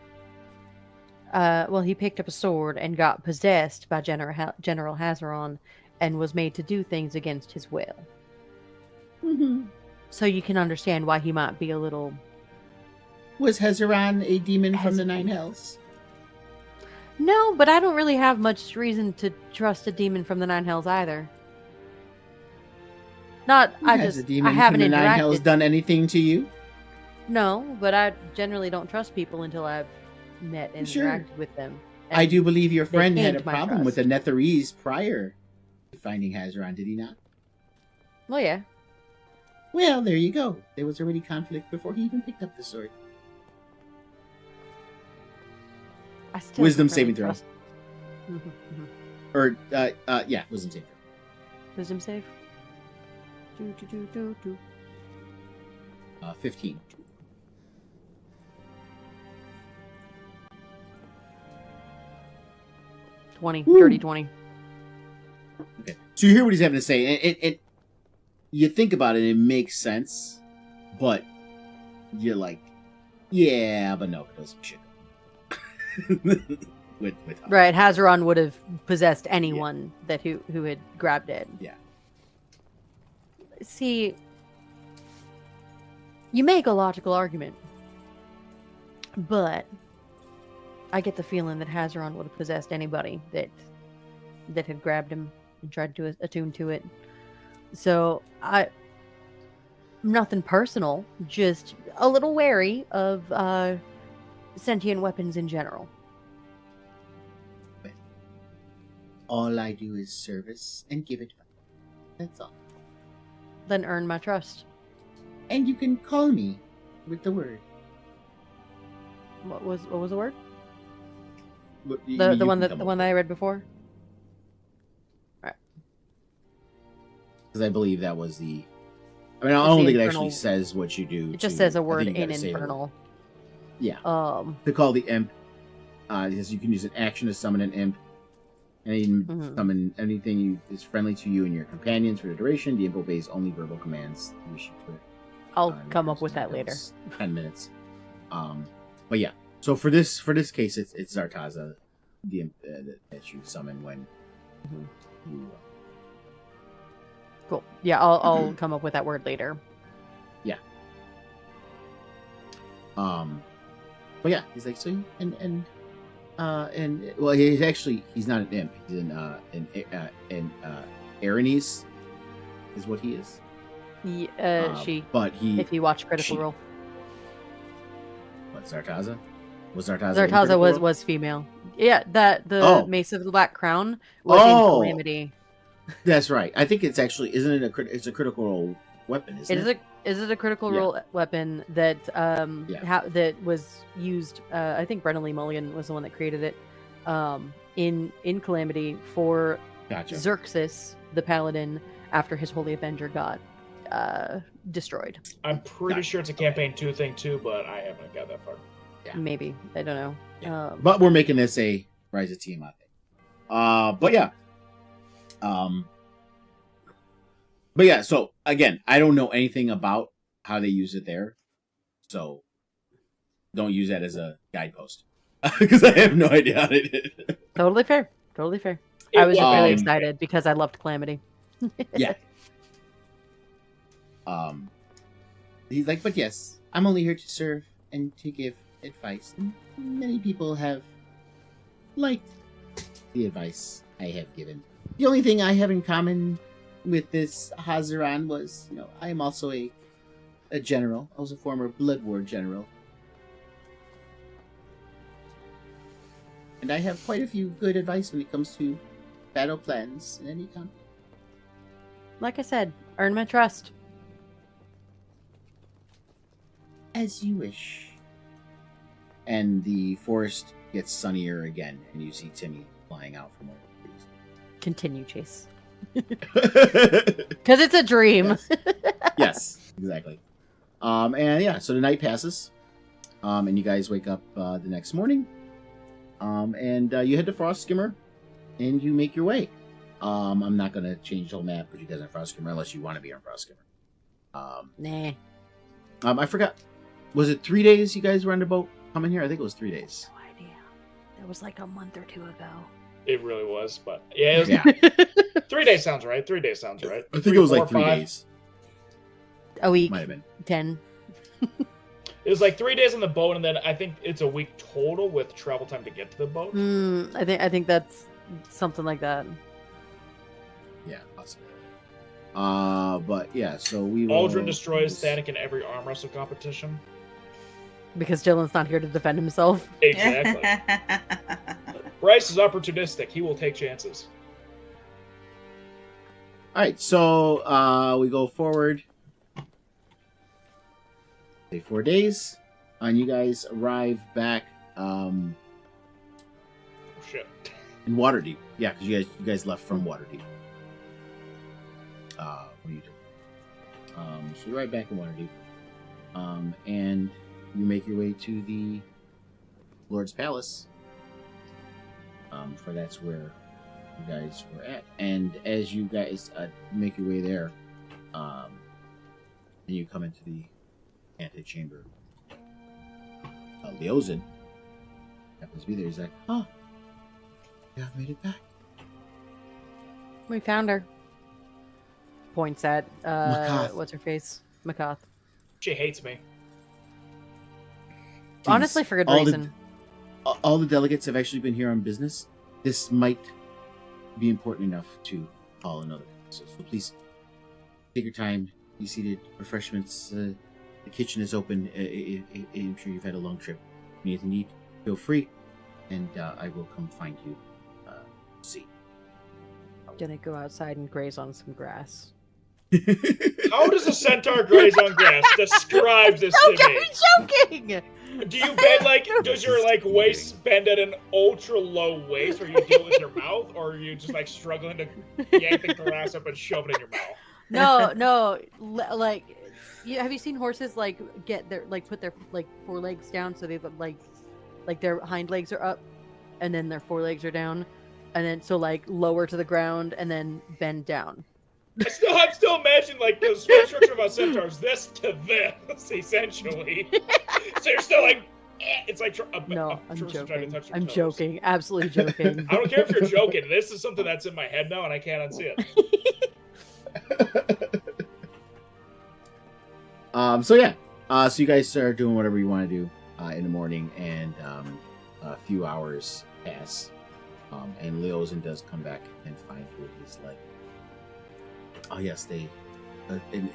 Well, he picked up a sword and got possessed by General Hazaron and was made to do things against his will. Mm-hmm. So you can understand why he might be a little... Was Hezeron a demon from the Nine Hells? No, but I don't really have much reason to trust a demon from the Nine Hells either. Not, Has a I demon haven't from the Nine Hells interacted. done anything to you? No, but I generally don't trust people until I've met and Sure. interacted with them. I And do believe your they friend had a gained my problem with the trust. Netherese prior to finding Hazaron, did he not? Well, yeah. Well, there you go. There was already conflict before he even picked up the sword. I still Wisdom don't really saving throw. trust- Mhm, mhm. Or yeah, wisdom saving throw. Wisdom save. 15. Woo. Dirty 20. Okay. So you hear what he's having to say, and it you think about it, it makes sense, but you're like, yeah, but no, it doesn't shit. with Right, Hazaron would have possessed anyone that who had grabbed it. Yeah. See, You make a logical argument, but I get the feeling that Hazaron would have possessed anybody that had grabbed him and tried to attune to it. So nothing personal, just a little wary of sentient weapons in general. All I do is service and give advice. That's all. Then earn my trust. And you can call me with the word. What was the word? You The one can that come up I read before. Because I believe that was the. I mean, I It's don't the think it infernal- actually says what you do. It just to- says a I word think you in gotta say the word. infernal. Yeah. To call the imp, because you can use an action to summon an imp, and you can Mhm. summon anything is friendly to you and your companions for the duration. The imp obeys only verbal commands. You wish to it. I'll come up with that That later. was 10 minutes. But yeah. So for this case, it's Zartaza, the imp that you summon when Mhm. you. Cool. Yeah, I'll come up with that word later. But yeah, he's like, so you, and well, he's not an imp. He's in Aranese is what he is. She. But he. If you watch Critical she- Role, What, Zartaza? Was Zartaza? in Zartaza Critical Role? was female. Yeah, the Oh. Mace of the Black Crown was in Calamity. That's right. I think it's actually isn't it it's a critical role weapon, isn't it? Is it a Critical Yeah. Role weapon that that was used? I think Brennan Lee Mulligan was the one that created it. In Calamity for Gotcha. Xerxes, the Paladin, after his Holy Avenger got destroyed. I'm pretty Gotcha. sure it's a campaign 2 thing too, but I haven't got that far. Yeah. Maybe, I don't know. Yeah. But we're making this a Rise of TIamat thing. But yeah. But yeah, so again, I don't know anything about how they use it there. So don't use that as a guidepost. Because I have no idea how they did it. Totally fair. Totally fair. It I was just really was- excited because I loved Calamity. Yeah. He's like, but yes, I'm only here to serve and to give advice. And many people have liked the advice I have given. The only thing I have in common with this Hazaran was, I am also a general. I was a former Blood War general. And I have quite a few good advice when it comes to battle plans in any company. Like I said, earn my trust. As you wish. And the forest gets sunnier again, and you see Timmy flying out from over Continue, Chase. the trees. Because it's a dream. Yes. Yes, exactly. And yeah, so the night passes, and you guys wake up the next morning, and you head to Frost Skimmer, and you make your way. I'm not gonna change the whole map, but you guys are on Frost Skimmer unless you want to be on Frost Skimmer. Nah. I forgot. Was it 3 days you guys were on the boat coming here? I think it was 3 days. No idea. That was like a month or two ago. It really was, but yeah, it was, Yeah, 3 days sounds right. 3 days sounds right. I think it was like 3 5. days. A week. Might have been. 10. It was like 3 days on the boat, and then I think it's a week total with travel time to get to the boat. I think that's something like that. Yeah, possibly. But yeah, so we will... Aldrin destroys Thanik in every arm wrestle competition. Because Dylan's not here to defend himself. Exactly. Bryce is opportunistic. He will take chances. All right, so we go forward. Say 4 days, and you guys arrive back Oh, shit. in Waterdeep. Yeah, because you guys left from Waterdeep. What are you doing? So you're right back in Waterdeep, and you make your way to the Lord's Palace. For that's where you guys were at, and as you guys make your way there, and you come into the antechamber. Leozen happens to be there. He's like, "Oh, you have made it back." We found her. Points at Makath. what's her face? Makath. She hates me. Honestly, for good all reason. All the delegates have actually been here on business. This might be important enough to call another council. So please take your time, be seated, refreshments. The kitchen is open. I'm sure you've had a long trip. If you need, feel free, and I will come find you. See. Gonna go outside and graze on some grass. How does a centaur graze on grass? Describe this to me. I'm joking! Do you bend like? Does your like waist bend at an ultra low waist, where you do it with your mouth, or are you just like struggling to yank the grass up and shove it in your mouth? No. Like, have you seen horses like get their like put their like forelegs down so they've like their hind legs are up, and then their forelegs are down, and then so like lower to the ground and then bend down. I'm still imagining like the structure about centaurs, this to this, essentially. So you're still like, it's like No, I'm trying to joking. touch your I'm toes. joking. Absolutely joking. I don't care if you're joking. This is something that's in my head now, and I can't unsee it. So yeah, so you guys are doing whatever you want to do in the morning, and a few hours pass, and Leozen does come back and find you. He's like, oh yes, a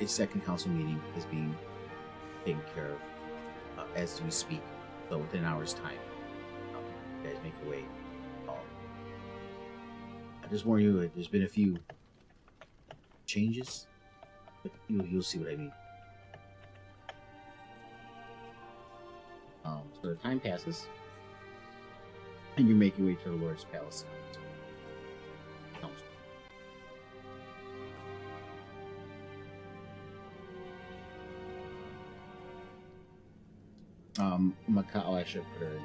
second council meeting is being taken care of as we speak. So within an hour's time, you guys make your way. I just warn you, there's been a few changes, but you'll see what I mean. So the time passes, and you make your way to the Lord's Palace. I should put her in.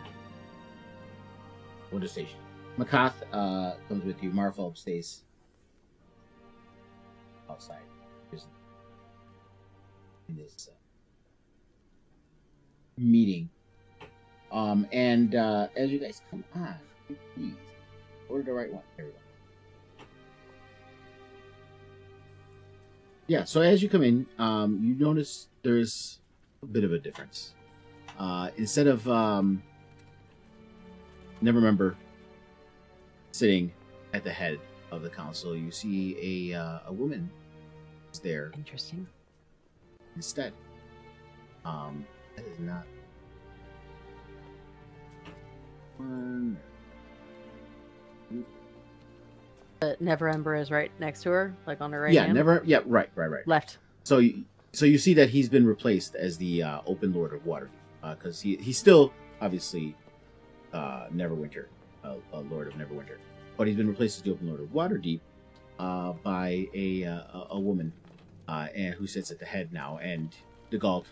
We'll just say Makath comes with you. Marfalb stays outside. In this meeting. And as you guys come on, please order the right one. There we go. Yeah, so as you come in, you notice there's a bit of a difference. Instead of Nevermember sitting at the head of the council, you see a woman is there Interesting. instead. That is not one. Neverember is right next to her, like on her right Yeah, hand. right. Left. So you see that he's been replaced as the Open Lord of Waterdeep, because he's still obviously Neverwinter, a Lord of Neverwinter, but he's been replaced as the Open Lord of Waterdeep by a woman, and who sits at the head now, and Degalt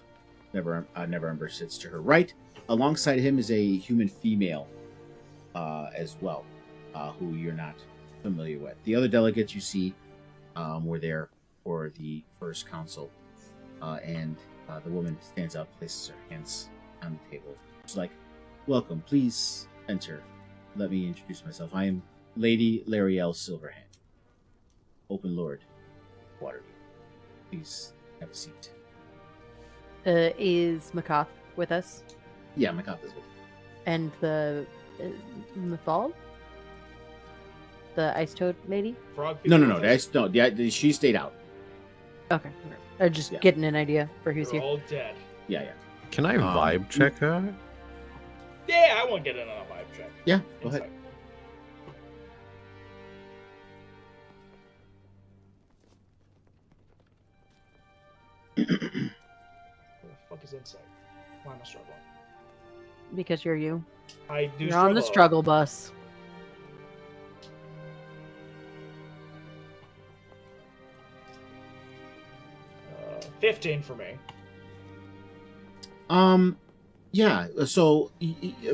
Neverember sits to her right. Alongside him is a human female as well, who you're not familiar with. The other delegates you see were there for the first council, and the woman stands up, places her hands on the table. She's like, "Welcome, please enter. Let me introduce myself. I am Lady Lariel Silverhand, Open Lord Waterdeep. Please have a seat." Is Makath with us? Yeah, Makath is with you. And the Mythal? The ice toad lady? Frog No. people, Yeah, she stayed out. Okay. Just Yeah. getting an idea for who's They're here. all dead. Yeah. Can I vibe check her? Yeah, I won't get in on a vibe check. Yeah, go ahead. Insight. What the fuck is insight? Why am I struggling? Because you're you. I do You're on the struggle bus. 15 for me. Yeah. So I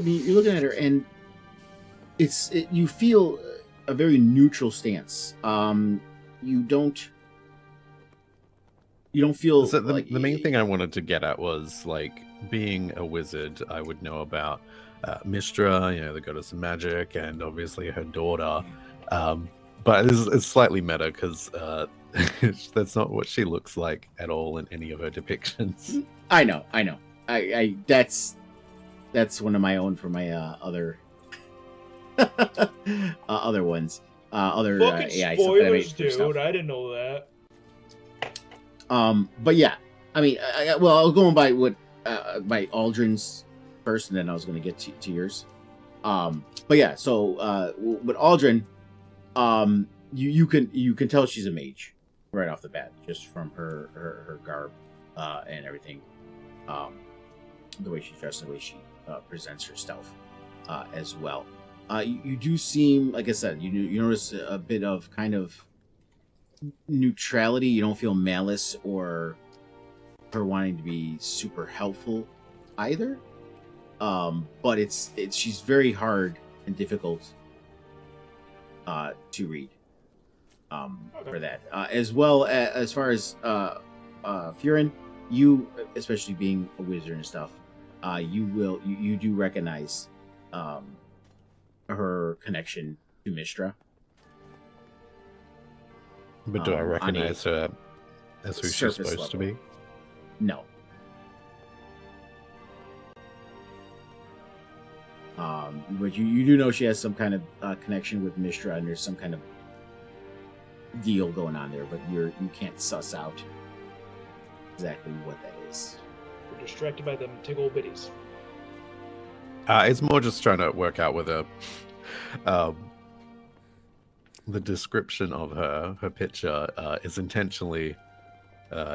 mean, you're looking at her, and you feel a very neutral stance. You don't feel So like the main thing I wanted to get at was, like, being a wizard, I would know about Mistra, the goddess of magic, and obviously her daughter. But it's slightly meta because that's not what she looks like at all in any of her depictions. I know. I that's one of my own for my other other ones. Other Fucking AI stuff that I made spoilers, for stuff. dude. I didn't know that. But yeah, I mean, I was going by what by Aldrin's first, and then I was going to get to yours. But yeah, so with Aldrin, you can tell she's a mage right off the bat just from her garb and everything, the way she's dressed, and the way she presents herself as well. You do seem, like I said, you notice a bit of kind of neutrality. You don't feel malice or her wanting to be super helpful either. But it's she's very hard and difficult to read for that. As well as far as Faerun, you, especially being a wizard and stuff, you do recognize her connection to Mistra. But do I recognize her as who she's supposed to be? No. But you do know she has some kind of connection with Mistra, and there's some kind of deal going on there, but you can't suss out exactly what that is. We're distracted by them tickle bitties. It's more just trying to work out whether the description of her picture is intentionally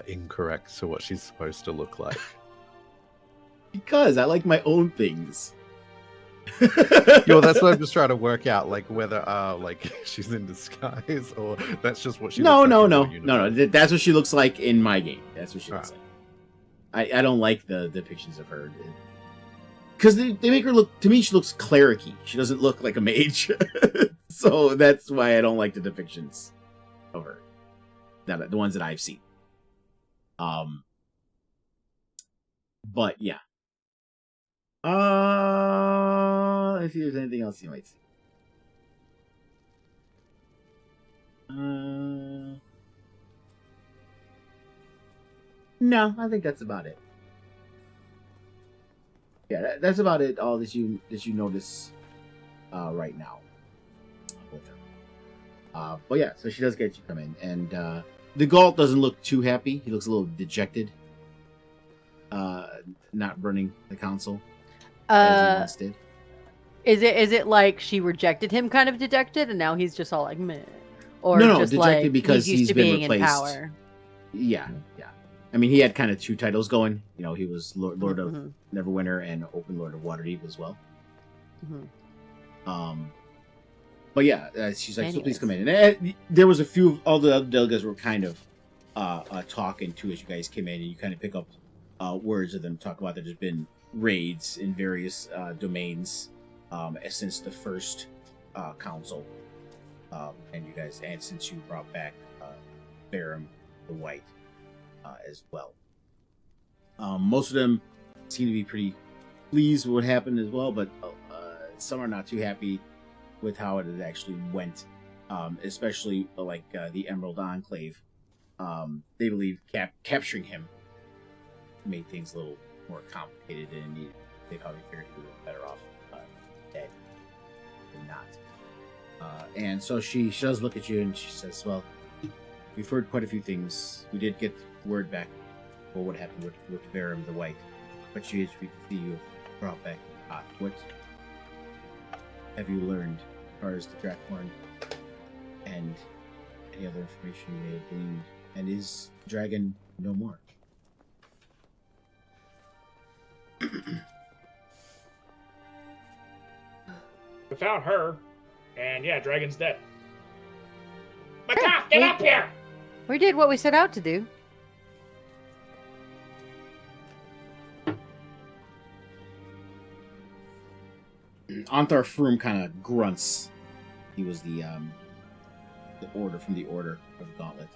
incorrect to what she's supposed to look like. Because I like my own things. Yo, that's what I'm just trying to work out, like whether like she's in disguise or that's just what she looks like. No. That's what she looks like in my game. That's what she looks like. I don't like the depictions of her. Because they make her look, to me, she looks clericy. She doesn't look like a mage. So that's why I don't like the depictions of her. The ones that I've seen. But yeah. Let's see if there's anything else you might see. No, I think that's about it. Yeah, that's about it. All that you notice right now with her. But yeah, so she does get you come in, and the Galt doesn't look too happy. He looks a little dejected. Not running the council as he once did. Is it like she rejected him, kind of dejected, and now he's just all like meh, or no, just dejected like because he's used to been being replaced. in power? Yeah. I mean, he had kind of two titles going. You know, he was Lord of Neverwinter and Open Lord of Waterdeep as well. But yeah, she's like, so please come in. And there was a few, all the other delegates were kind of talking too as you guys came in, and you kind of pick up words of them talk about there's been raids in various domains since the first council, and you guys, and since you brought back Faerun the White as well. Most of them seem to be pretty pleased with what happened as well, but some are not too happy with how it actually went, especially like the Emerald Enclave. They believe capturing him made things a little more complicated, and they probably figured he would have been better off dead than not. And so she does look at you and she says, well, we've heard quite a few things. We did get word back for what happened with Faerun the White, but we can see you have brought back what have you learned as far as the Drakhorn and any other information you may have gleaned? And is the dragon no more? We found her, and yeah, dragon's dead. Mataf, get up here! We did what we set out to do. Anthar Froom kind of grunts. He was the order from the Order of the Gauntlet.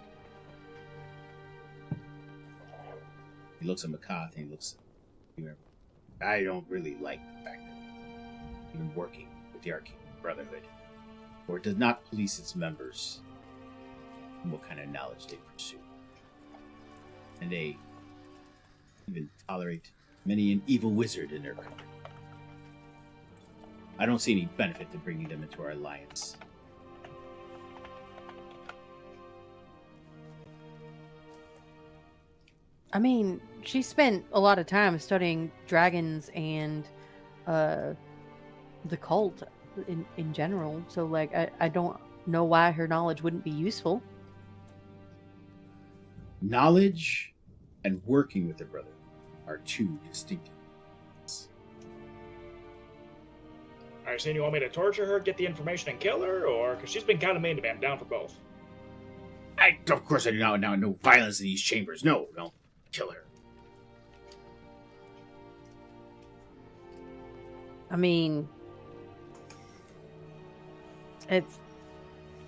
He looks at Makath and he looks at you. I don't really like the fact that you've been working with the Arcane Brotherhood. or does not police its members, and what kind of knowledge they pursue. And they even tolerate many an evil wizard in their company. I don't see any benefit to bringing them into our alliance. I mean, she spent a lot of time studying dragons and the cult in general. So, like, I don't know why her knowledge wouldn't be useful. Knowledge and working with a brother are two distinct things. Are you saying you want me to torture her, get the information, and kill her? Or, because she's been kind of mean to me, I'm down for both. Of course I do not know no violence in these chambers. No, kill her. I mean,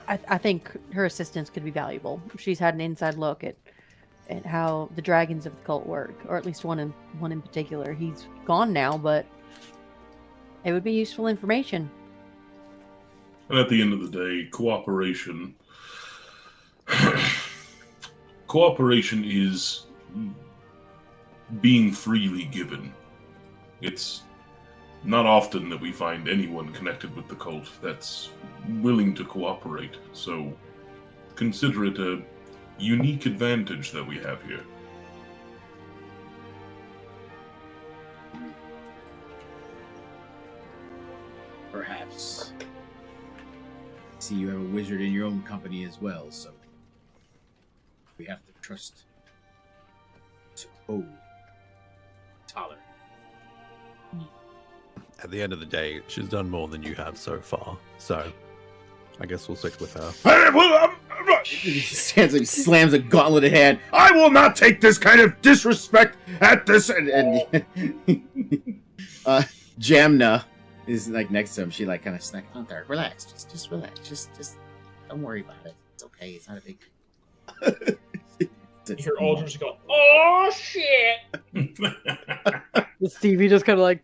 I think her assistance could be valuable. She's had an inside look at how the dragons of the cult work, or at least one in particular. He's gone now, but it would be useful information. And at the end of the day, cooperation is being freely given. It's not often that we find anyone connected with the cult that's willing to cooperate, so consider it a unique advantage that we have here. Perhaps. See, you have a wizard in your own company as well, so we have to trust. Tolerant. At the end of the day, she's done more than you have so far. So, I guess we'll stick with her. He stands and slams a gauntleted hand. I will not take this kind of disrespect at this. And Jamna is like next to him. She like kind of snack on there. Relax, just relax. Just don't worry about it. It's okay. It's not a big. You hear Aldrich go, "Oh shit!" Stevie just kind of like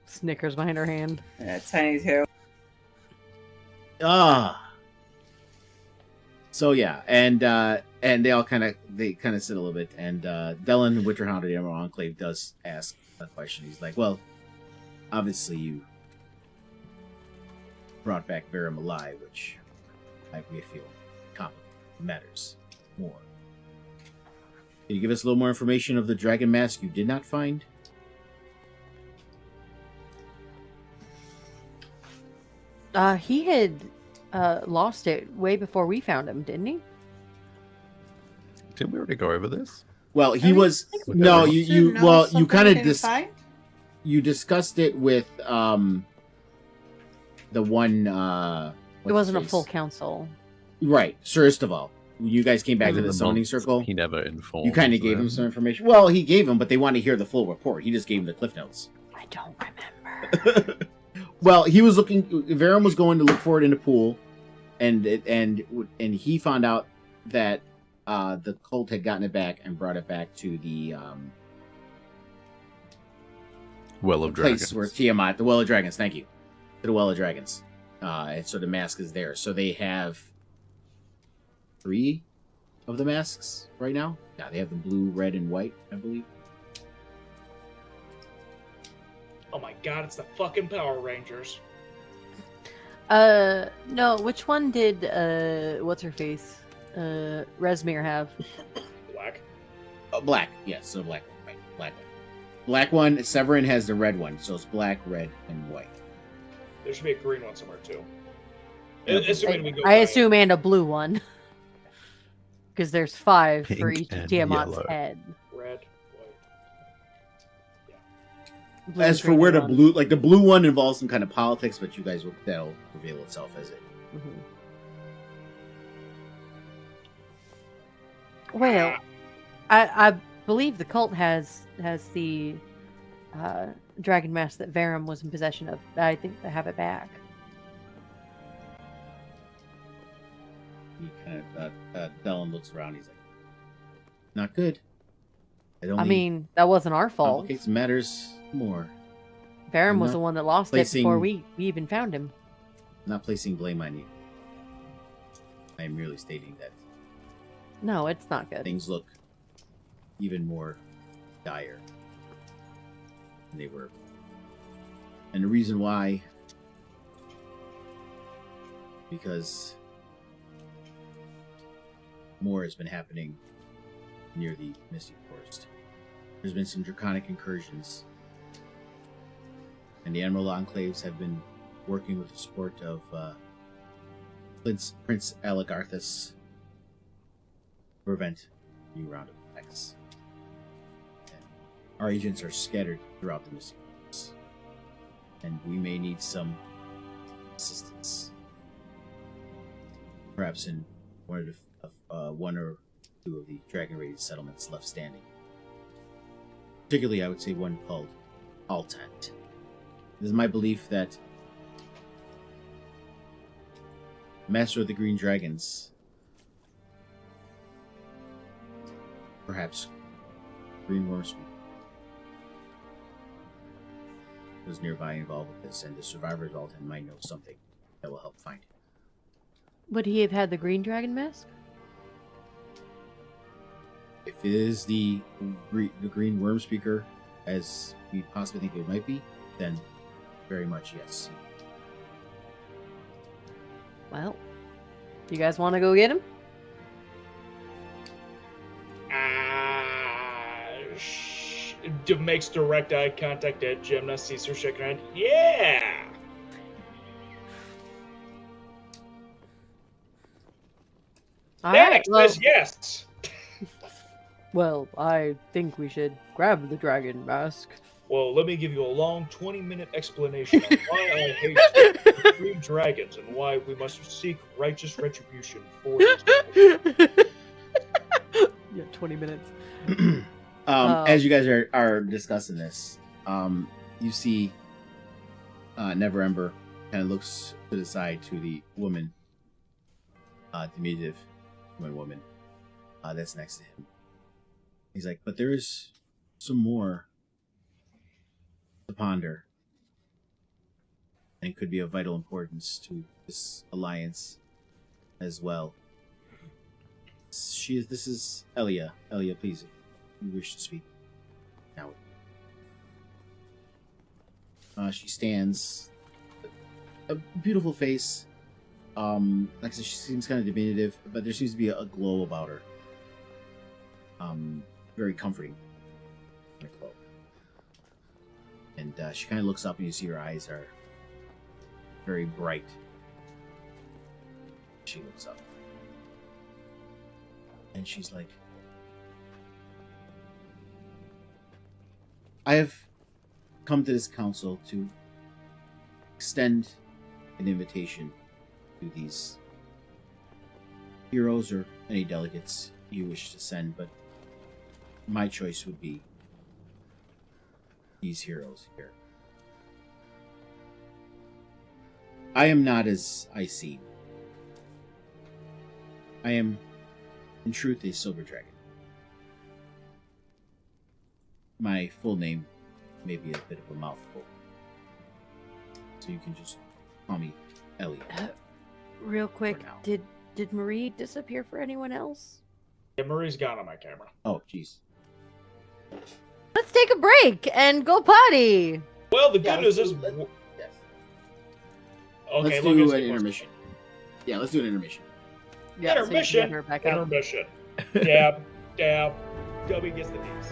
snickers behind her hand. Yeah, Tiny too. So yeah, and they all kind of sit a little bit, and Dylan Winterhound of the Emerald Enclave does ask a question. He's like, "Well, obviously you brought back Faerun alive, which we feel matters more. Can you give us a little more information of the dragon mask you did not find?" He had lost it way before we found him, didn't he? Didn't we already go over this? Well, he was no. You kind of you discussed it with the one. It wasn't a full council, right? First of all, when you guys came back to the zoning circle, he never informed. You kind of gave him some information. Well, he gave him, but they wanted to hear the full report. He just gave him the cliff notes. I don't remember. Well, he was looking. Faerun was going to look for it in the pool, and he found out that the cult had gotten it back and brought it back to the Well of Dragons. Place where TIamat, the Well of Dragons. Thank you, to the Well of Dragons. And so the mask is there. So they have 3 of the masks right now. Yeah, they have the blue, red, and white, I believe. Oh my god, it's the fucking Power Rangers. No, which one did, what's her face? Resmir have? Black. Black, yes, so black one, right, black one. Black one, Severin has the red one, so it's black, red, and white. There should be a green one somewhere too. Yeah, I assume and a blue one. Because there's 5 for Pink each and Tiamat's yellow. head. Red, white. Blue As and for green where the one. blue, like the blue one involves some kind of politics, but you guys will, that'll reveal itself as it. Mhm. Well, I believe the cult has the dragon mask that Faerun was in possession of. I think they have it back. He kind of, Dylan looks around. He's like, "Not good. It I only mean, that wasn't our fault. complicates matters more." Faerun I'm was not the one that lost it placing- before we even found him. not placing blame on you. I am merely stating that No, it's not good. things look even more dire than they were. And the reason why, because more has been happening near the Misty Forest. There's been some draconic incursions, and the Emerald Enclaves have been working with the support of Prince Aligarthus to prevent a new round of attacks. And our agents are scattered throughout the Misty Forest, and we may need some assistance. Perhaps in one or two of the dragon-rated settlements left standing. Particularly, I would say one called Altant. It is my belief that Master of the Green Dragons, perhaps Green Wormspeak, was nearby involved with this, and the survivors of Altant might know something that will help find him. Would he have had the green dragon mask? If it is the Green Wormspeaker, as we possibly think it might be, then very much yes. Well, you guys want to go get him? Makes direct eye contact at Gymnast, sees her shaking her head. Yeah! Alright, well, says yes! well, I think we should grab the dragon mask. Well, let me give you a long 20-minute explanation on why I hate the green dragons and why we must seek righteous retribution for these people. Yeah, 20 minutes. As you guys are discussing this, you see Never Ember kind of looks to the side to the woman, diminutive woman that's next to him. He's like, but there is some more to ponder, and could be of vital importance to this alliance as well. This is Elia. Elia, please, if you wish to speak now. She stands, a beautiful face. Like I said, she seems kind of diminutive, but there seems to be a glow about her. Very comforting. And she kind of looks up, and you see her eyes are very bright. She looks up. And she's like, I have come to this council to extend an invitation to these heroes or any delegates you wish to send, but my choice would be these heroes here. I am not as I seem. I am, in truth, a silver dragon. My full name may be a bit of a mouthful, so you can just call me Elliot. Real quick, For now. did Marie disappear for anyone else? Yeah, Marie's gone on my camera. Oh, jeez. Let's take a break and go potty. Well, the good news is... Yes. Okay, Let's look do at an intermission. Yeah, let's do an intermission. Yeah, so you can Intermission. get her back out. Intermission. Dab, dab. Gubby gets the knees.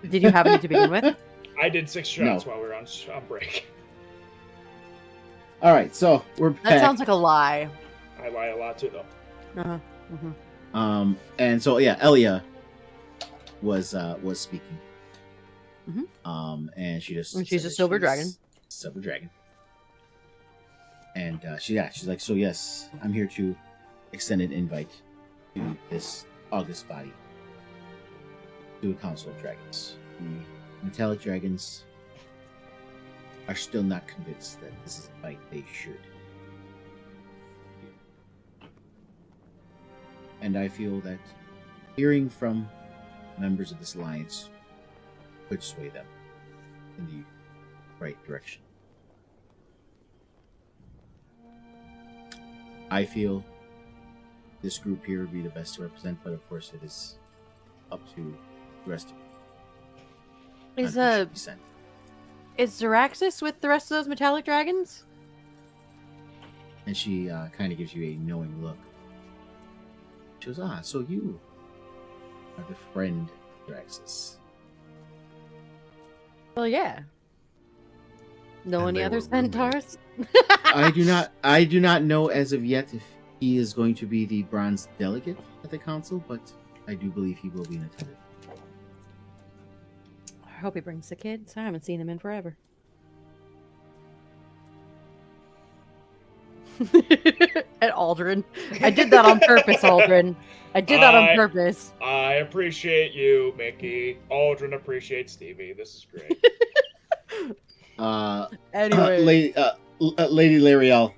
Did you have any to begin with? I did 6 shots No. while we were on break. All right, so we're back. That sounds like a lie. I lie a lot too, though. Uh-huh. Mm-hmm. And so yeah, Elia was speaking. And she just And she's said a that silver dragon. Silver dragon. And she's like, so yes, I'm here to extend an invite to this august body, to a council of dragons. The metallic dragons are still not convinced that this is a fight they should. And I feel that hearing from members of this alliance could sway them in the right direction. I feel this group here would be the best to represent, but of course it is up to the rest of you. Is Xeraxis with the rest of those metallic dragons? And she kind of gives you a knowing look. She goes, so you are the friend Xeraxis. Well, yeah. Know And any they other were roommates. centaurs? I do not know as of yet if he is going to be the bronze delegate at the council, but I do believe he will be in attendance. I hope he brings the kids. I haven't seen him in forever. And Aldrin. I did that on purpose, Aldrin. I did that on purpose. I appreciate you, Mickey. Aldrin appreciates Stevie. This is great. Anyway. Lady Lariel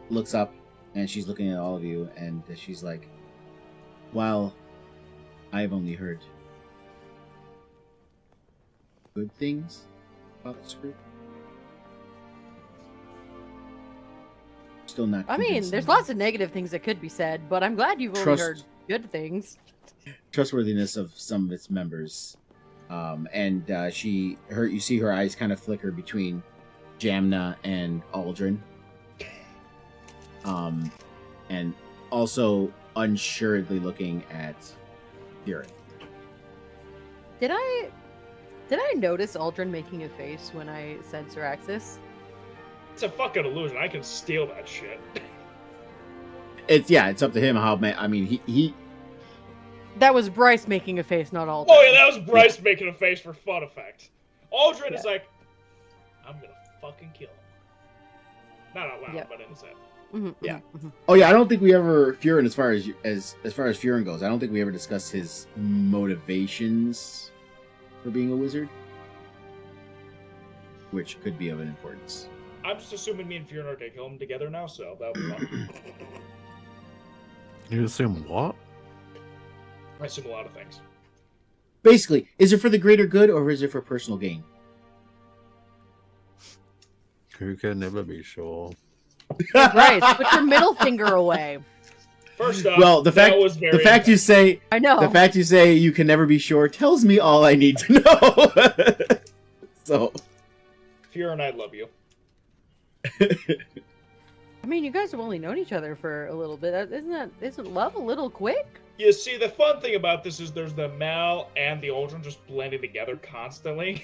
looks up and she's looking at all of you and she's like, while I've only heard good things about this group, still not I mean, convinced there's on lots of negative things that could be said, but I'm glad you've only heard good things. trustworthiness of some of its members. You see her eyes kind of flicker between Jamna and Aldrin. And also unsuredly looking at Faerun. Did I notice Aldrin making a face when I said Xeraxis? It's a fucking illusion. I can steal that shit. It's up to him how. I mean, he. That was Bryce making a face, not Aldrin. Oh yeah, that was Bryce making a face for fun effect. Aldrin is like, I'm gonna fucking kill him. Not out loud, but in his head. Mm-hmm, Yeah. Mm-hmm. Oh yeah, I don't think we ever Faerun as far as Faerun goes. I don't think we ever discussed his motivations for being a wizard, which could be of an importance. I'm just assuming me and Faerun are gonna kill him together now, so that'll be fun. You assume what? I assume a lot of things. Basically, is it for the greater good or is it for personal gain? Who can never be sure? Bryce, put your middle finger away. First off, Well, the fact you say I know. the fact you say you can never be sure tells me all I need to know. So, Faerun, I love you. I mean, you guys have only known each other for a little bit. Isn't love a little quick? You see, the fun thing about this is there's the Mal and the Aldrin just blending together constantly.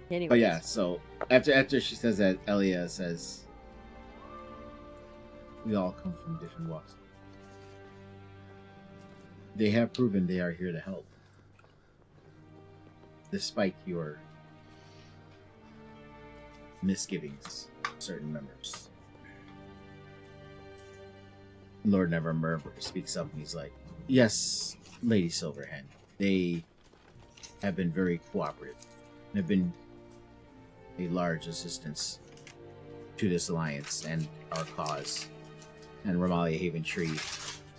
Anyways. but yeah, so after she says that, Elia says, "We all come from different walks. They have proven they are here to help, despite your misgivings, certain members." Lord Nevermore speaks up and he's like, "Yes, Lady Silverhand, they have been very cooperative and have been a large assistance to this alliance and our cause." And Ramalia Haven Tree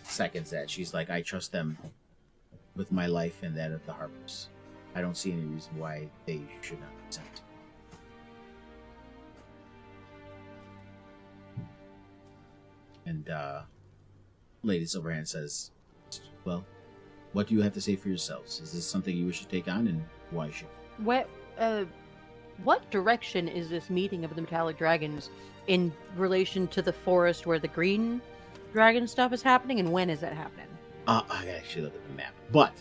seconds that. She's like, "I trust them with my life and that of the Harpers. I don't see any reason why they should not consent." And Lady Silverhand says, "Well, what do you have to say for yourselves? Is this something you wish to take on, and why should you?" What direction is this meeting of the metallic dragons in relation to the forest where the green dragon stuff is happening, and when is it happening? I gotta actually look at the map. But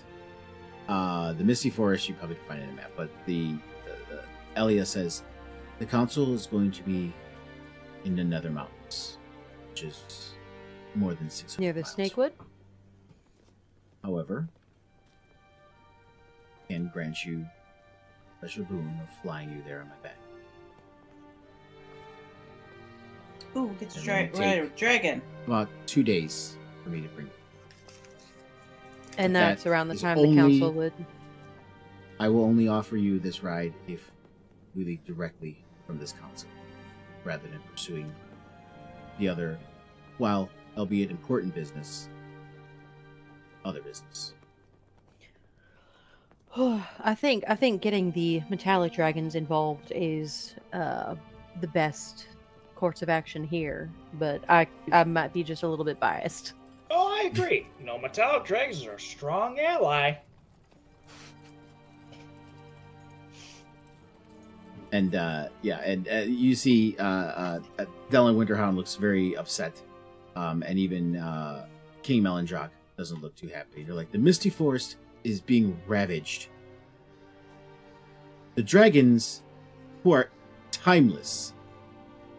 the Misty Forest, you probably can find it in the map. But the Elia says the council is going to be in the Nether Mountains, which is more than 600 Near the miles. Snakewood? However, I can grant you a special boon of flying you there on my back. Ooh, get the And then dragon. About 2 days for me to bring you. And That that's around the is time the only- council would. I will only offer you this ride if we leave directly from this council, rather than pursuing the other, while albeit important business, other business. I think getting the metallic dragons involved is the best course of action here, but I might be just a little bit biased. Oh, I agree. Metallic dragons are a strong ally. And you see, Dylan Winterhound looks very upset, and even King Melindrock doesn't look too happy. They're like, the Misty Forest is being ravaged. The dragons, who are timeless,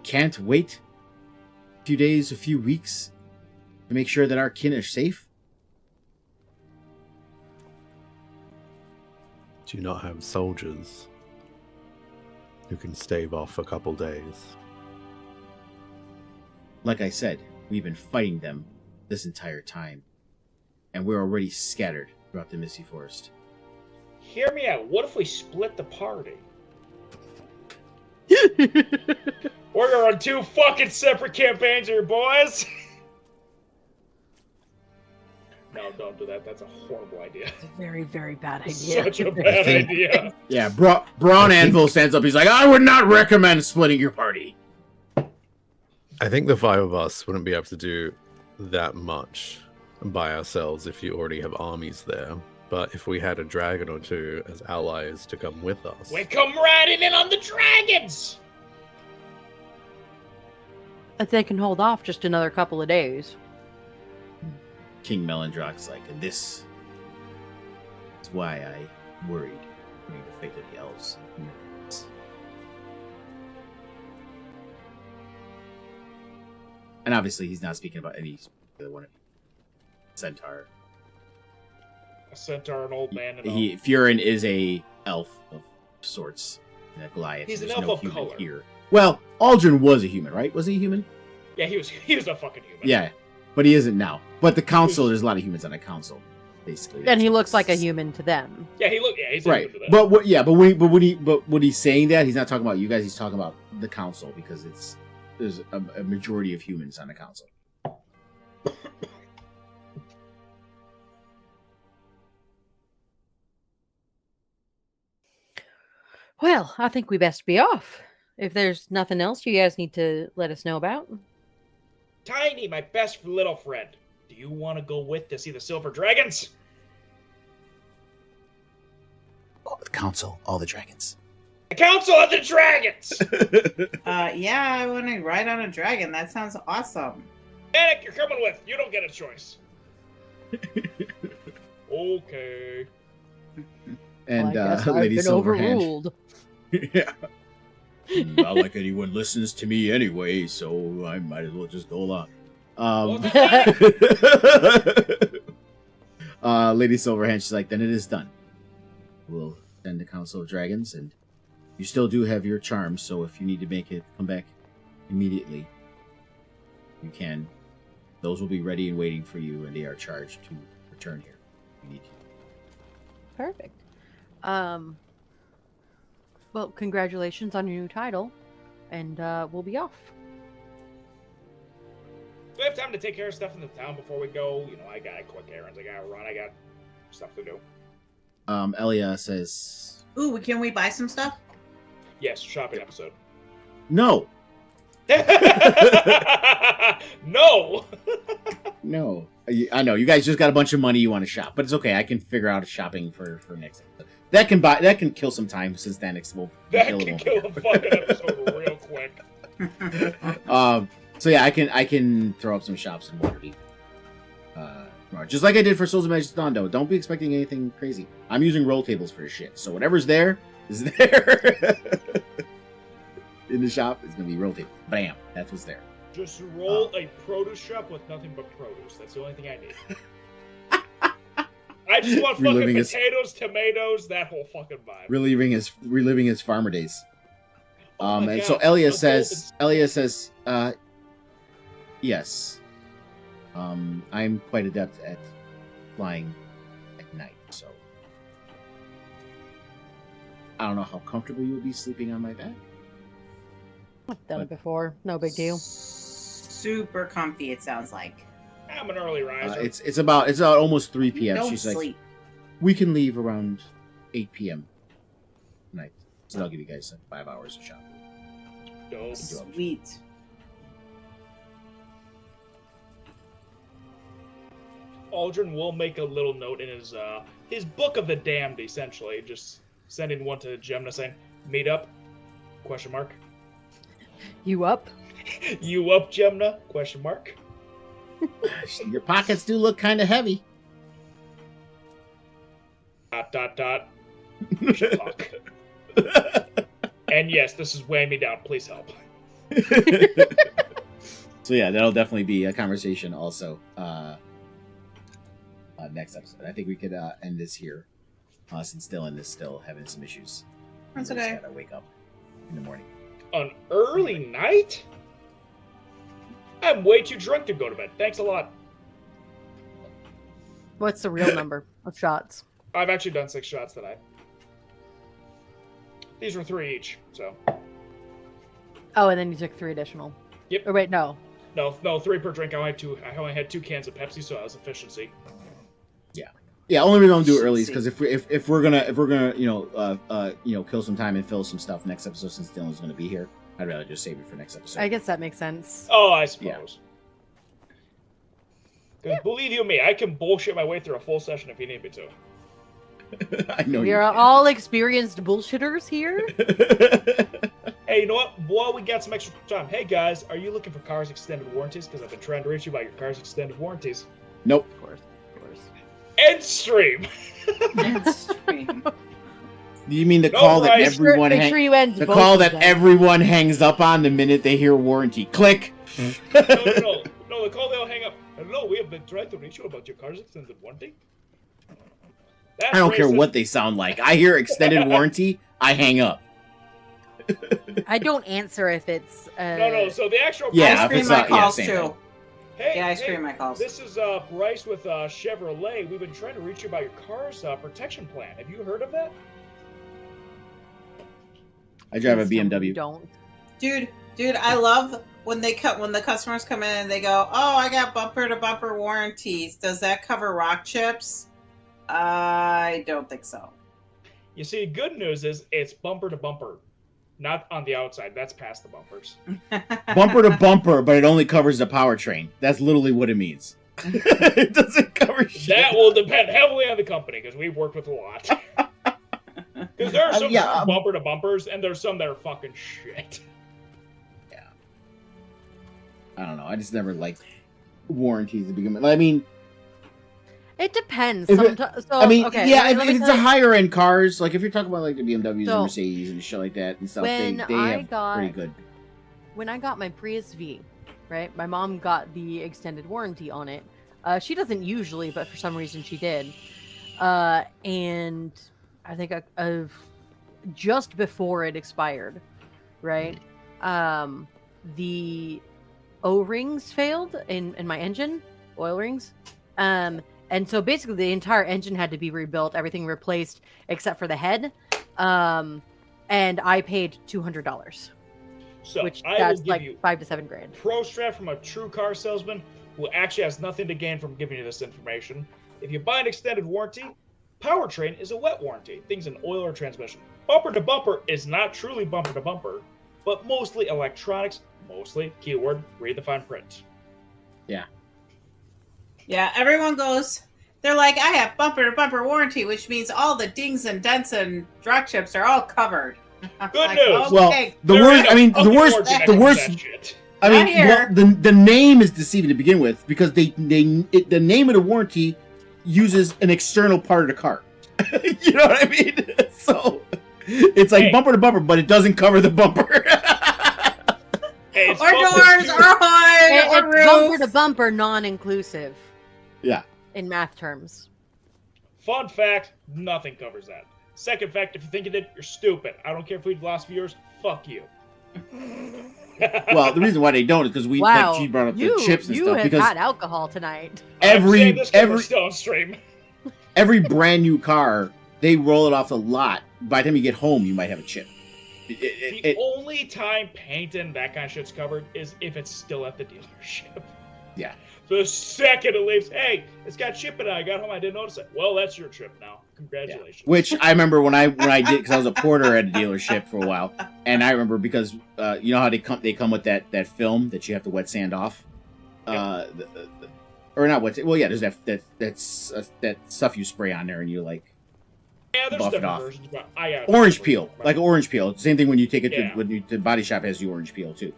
can't wait a few days, a few weeks to make sure that our kin are safe. Do you not have soldiers who can stave off a couple days? Like I said, we've been fighting them this entire time, and we're already scattered throughout the Misty Forest. Hear me out. What if we split the party? We're on 2 fucking separate campaigns here, boys. No, don't do that. That's a horrible idea. It's a very, very bad idea. Such a bad idea. Yeah, Braun Anvil stands up. He's like, I would not recommend splitting your party. I think the 5 of us wouldn't be able to do that much by ourselves if you already have armies there. But if we had a dragon or 2 as allies to come with us... We come riding in on the dragons! If they can hold off just another couple of days. King Melindrock's like, and this is why I worried about the fate of the elves. and humans." And obviously, he's not speaking about any other one. Centaur. A centaur, an old man, and all. Faerun is a elf of sorts. And a Goliath. He's an There's elf no of human color. here. Well, Aldrin was a human, right? Was he a human? Yeah, he was a fucking human. Yeah, but he isn't now. But the council, there's a lot of humans on the council, basically. And he looks like a human to them. Yeah, he's a Right, human to that. but when he's saying that, he's not talking about you guys. He's talking about the council because there's a majority of humans on the council. Well, I think we best be off. If there's nothing else you guys need to let us know about. Tiny, my best little friend. Do you want to go with to see the silver dragons? Oh, the council, all the dragons. The Council of the Dragons! Yeah, I want to ride on a dragon. That sounds awesome. Panic, you're coming with. You don't get a choice. Okay. And Well, I guess I've Lady been Silverhand. overruled. Yeah. Not like anyone listens to me anyway, so I might as well just go along. Lady Silverhand, she's like, then it is done. We'll send the Council of Dragons, and you still do have your charms, so if you need to make it come back immediately, you can. Those will be ready and waiting for you, and they are charged to return here. You need to. Perfect. Well, congratulations on your new title, and we'll be off. Do we have time to take care of stuff in the town before we go? I got quick errands. I gotta run. I got stuff to do. Elia says, Ooh, can we buy some stuff? Yes, shopping episode. no. No! No. I know, you guys just got a bunch of money you want to shop, but it's okay. I can figure out shopping for next episode. That can kill some time since Danix will That can kill a fucking episode real quick. So yeah, I can throw up some shops in Waterdeep. Tomorrow. Just like I did for Souls of Magic Dawn, though. Don't be expecting anything crazy. I'm using roll tables for shit, so whatever's there is there. In the shop, it's gonna be roll tables. Bam, that's what's there. Just roll a produce shop with nothing but produce. That's the only thing I need. I just want fucking potatoes, tomatoes, that whole fucking vibe. Reliving his farmer days. Oh and God. so Elia says, yes. I'm quite adept at flying at night, so I don't know how comfortable you'll be sleeping on my back. I've done it before. No big deal. Super comfy, it sounds like. I'm an early riser. It's about almost 3 p.m. Don't She's sleep. like, we can leave around 8 p.m. tonight, so I'll give you guys 5 hours of shopping. Dope. Sweet. Aldrin will make a little note in his book of the damned, essentially, just sending one to Gemna saying, "Meet up?" ? You up? You up, Gemna ? ? Your pockets do look kind of heavy. ... Fuck. And yes, this is weighing me down. Please help. So yeah, that'll definitely be a conversation also next episode. I think we could end this here, since Dylan is still having some issues. That's We just okay. gotta wake up in the morning. An early night? I'm way too drunk to go to bed. Thanks a lot. What's the real number of shots? I've actually done 6 shots tonight. These were 3 each, so. Oh, and then you took 3 additional. Yep. Or wait, no. No, 3 per drink. I only had 2 cans of Pepsi, so that was efficiency. Yeah, only reason I'm do early is because if we're gonna kill some time and fill some stuff next episode, since Dylan's gonna be here, I'd rather just save it for next episode. I guess that makes sense. Oh, I suppose. Because believe you me, I can bullshit my way through a full session if you need me to. I know We you are can. all experienced bullshitters here. Hey, you know what? While we got some extra time, hey guys, are you looking for cars extended warranties? Because I've been trying to reach you about your cars extended warranties. Nope. Of course. End stream. Stream. You mean the No, call that Bryce. everyone Make sure you end the both call of that them. everyone hangs up on the minute they hear warranty? Click. No, the call they'll hang up. Hello, we have been trying to reach you about your car's extended warranty. That's I don't care racist. what they sound like. I hear extended warranty, I hang up. I don't answer if it's. No, so the actual Yeah, I if screen it's my not- yeah, calls same too. thing. Hey, Yeah, I hey, screen my calls. This is Bryce with Chevrolet. We've been trying to reach you about your car's protection plan. Have you heard of that? I drive a Please tell me you BMW. Don't. Dude, I love when the customers come in and they go, "Oh, I got bumper to bumper warranties. Does that cover rock chips?" I don't think so. You see, good news is it's bumper to bumper, not on the outside. That's past the bumpers. Bumper to bumper, but it only covers the powertrain. That's literally what it means. It doesn't cover shit. That will depend heavily on the company because we've worked with a lot. Because there are some bumper to bumpers, and there's some that are fucking shit. I don't know. I just never liked warranties to begin with. I mean, It depends. If it- Sometimes. So, I mean, okay, yeah, let me if it's tell a you- higher end cars, like if you're talking about like the BMWs So, and Mercedes and shit like that and stuff, when they I have got- pretty good. When I got my Prius V, right? My mom got the extended warranty on it. She doesn't usually, but for some reason she did. And I think just before it expired, right? The O-rings failed in my engine, oil rings. And so basically the entire engine had to be rebuilt, everything replaced except for the head. And I paid $200. So Which I that's will give like you $5 to $7 grand. pro strat from a true car salesman who actually has nothing to gain from giving you this information. If you buy an extended warranty, powertrain is a wet warranty, things in oil or transmission. Bumper to bumper is not truly bumper to bumper, but mostly electronics, mostly, keyword, read the fine print. Yeah, everyone goes. They're like, "I have bumper to bumper warranty," which means all the dings and dents and drop chips are all covered. I'm Good like, news. Well, okay. the There worst. ain't I mean, a the fucking worst. warranty The that worst. that shit. I Not mean, here. well, the name is deceiving to begin with because the name of the warranty uses an external part of the car. You know what I mean? So it's like bumper to bumper, but it doesn't cover the bumper. Hey, it's Or bumper doors, to- or hood, or It's bumper roof. to bumper, non-inclusive. Yeah. In math terms. Fun fact, nothing covers that. Second fact, if you think it did, you're stupid. I don't care if we lost viewers, fuck you. Well, the reason why they don't is because we Wow. like she brought up you the chips and you stuff have because had alcohol tonight. I'm saying this 'cause we're still on stream. every brand new car they roll it off the lot. By the time you get home, you might have a chip. The only time paint and that kind of shit's covered is if it's still at the dealership. Yeah. The second it leaves, hey, it's got chip in it. I got home, I didn't notice it. Well, that's your trip now. Congratulations. Which I remember when I did because I was a porter at a dealership for a while, and I remember because you know how they come with that film that you have to wet sand off, or not wet. Well, yeah, there's that stuff you spray on there and you like Yeah, there's buff it different off. versions, but I got orange peel, like an orange peel. Same thing when you take it Yeah. to when the body shop has you orange peel too.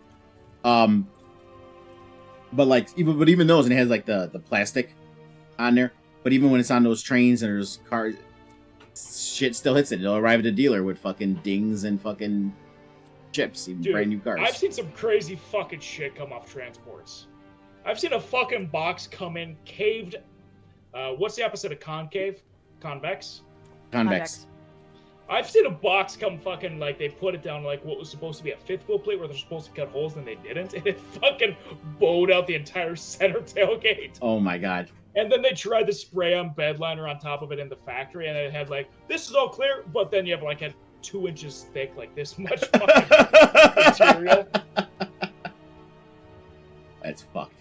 But like even those, and it has like the plastic on there. But even when it's on those trains and there's cars, shit still hits it. It'll arrive at the dealer with fucking dings and fucking chips, even Dude, brand new cars. I've seen some crazy fucking shit come off transports. I've seen a fucking box come in caved. What's the opposite of concave? Convex? Convex. I've seen a box come fucking, like, they put it down like what was supposed to be a fifth wheel plate where they're supposed to cut holes and they didn't, and it fucking bowed out the entire center tailgate. Oh my god. And then they tried to spray on bed liner on top of it in the factory, and it had like, this is all clear, but then you have like a 2 inches thick, like this much fucking material. That's fucked.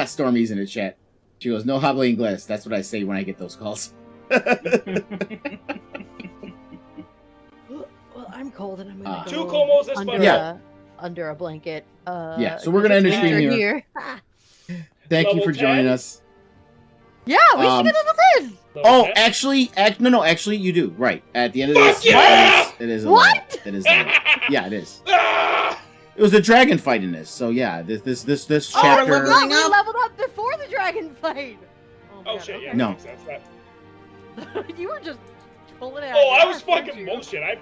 Stormy's in the chat. She goes, no hobbling glass. That's what I say when I get those calls. Well, I'm cold and I'm gonna go 2 Comos this under, month. Yeah. under a blanket. Yeah, so we're gonna end the stream here. Thank you Level for joining 10? us. Yeah, we should get level 10. Oh, Okay. actually, you do. Right. At the end of this, Fuck yeah! it is a What? level. It is a level. Yeah, it is. Ah! It was a dragon fight in this, so yeah, this Oh, chapter. we're No, leveling we up. leveled up before the dragon fight. Oh, my Oh God, shit, yeah, okay. No. makes sense. That- You were just pulling it out. Oh, of I your was ass, weren't fucking you? bullshit.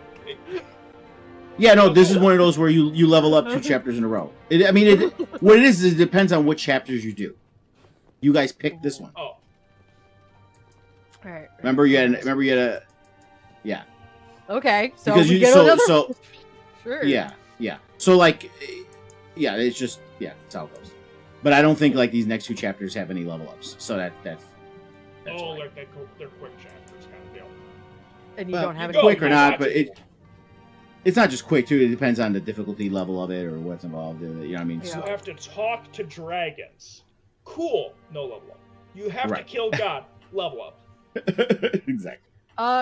Yeah, no, this is one of those where you level up 2 chapters in a row. What it is it depends on what chapters you do. You guys picked this one. Oh, All right. Remember you had a yeah. Okay, so Because we you- get so- another. so- Sure. Yeah. So like yeah, it's just that's how it goes. But I don't think like these next 2 chapters have any level ups. So that's oh, why. like they're quick chapters kind of deal. And you Well, don't have you any. go- quick or not, but it's not just quick too. It depends on the difficulty level of it or what's involved in it. You know what I mean? Yeah. You So, have to talk to dragons. Cool, no level up. You have Right. to kill God, level up. exactly.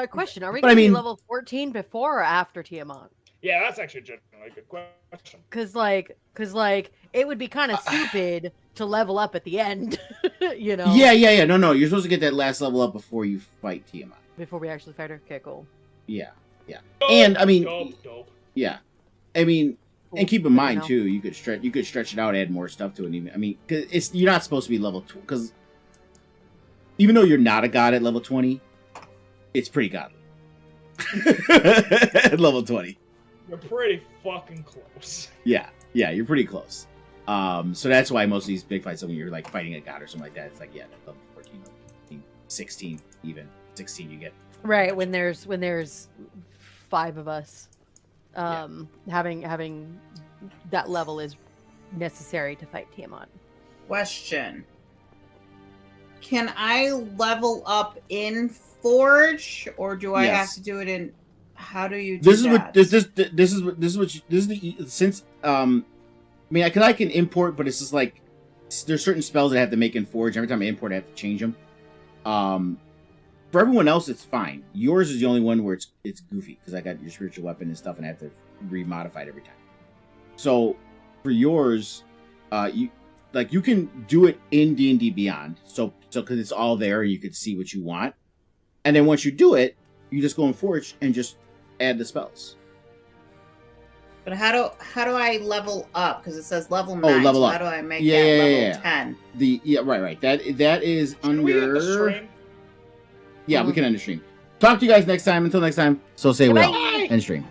Question: Are we But gonna I mean- be level 14 before or after Tiamat? Yeah, that's actually a genuinely good question. Cause like, it would be kind of stupid to level up at the end, you know? Yeah. No. You're supposed to get that last level up before you fight Tiamat. Before we actually fight her. Okay, cool. Yeah. Dope, And, I mean- dope. Yeah. I mean, Cool. and keep in Good to mind know. too, you could stretch it out, add more stuff to it. Even I mean, cause you're not supposed to be level 2 because even though you're not a god at level 20, it's pretty godly at level 20. You're pretty fucking close. Yeah, you're pretty close. So that's why most of these big fights, when you're like fighting a god or something like that, it's like level 14, 16, even 16, you get. Right when there's 5 of us, having that level is necessary to fight Tiamat. Question. Can I level up in Forge, or do I Yes. have to do it in? How do you do This is that? since I mean, because I can import, but it's just like there's certain spells that I have to make in Forge. Every time I import, I have to change them. For everyone else, it's fine. Yours is the only one where it's goofy because I got your spiritual weapon and stuff, and I have to remodify it every time. So for yours, you can do it in D&D Beyond. So because it's all there, you could see what you want, and then once you do it, you just go in Forge and just add the spells. But how do I level up? Because it says level 9. level so up. How do I make Yeah, that yeah, level yeah. 10? Right. That is Should we end the under. stream? Yeah, we can end the stream. Talk to you guys next time. Until next time. So say Good well. night. End stream.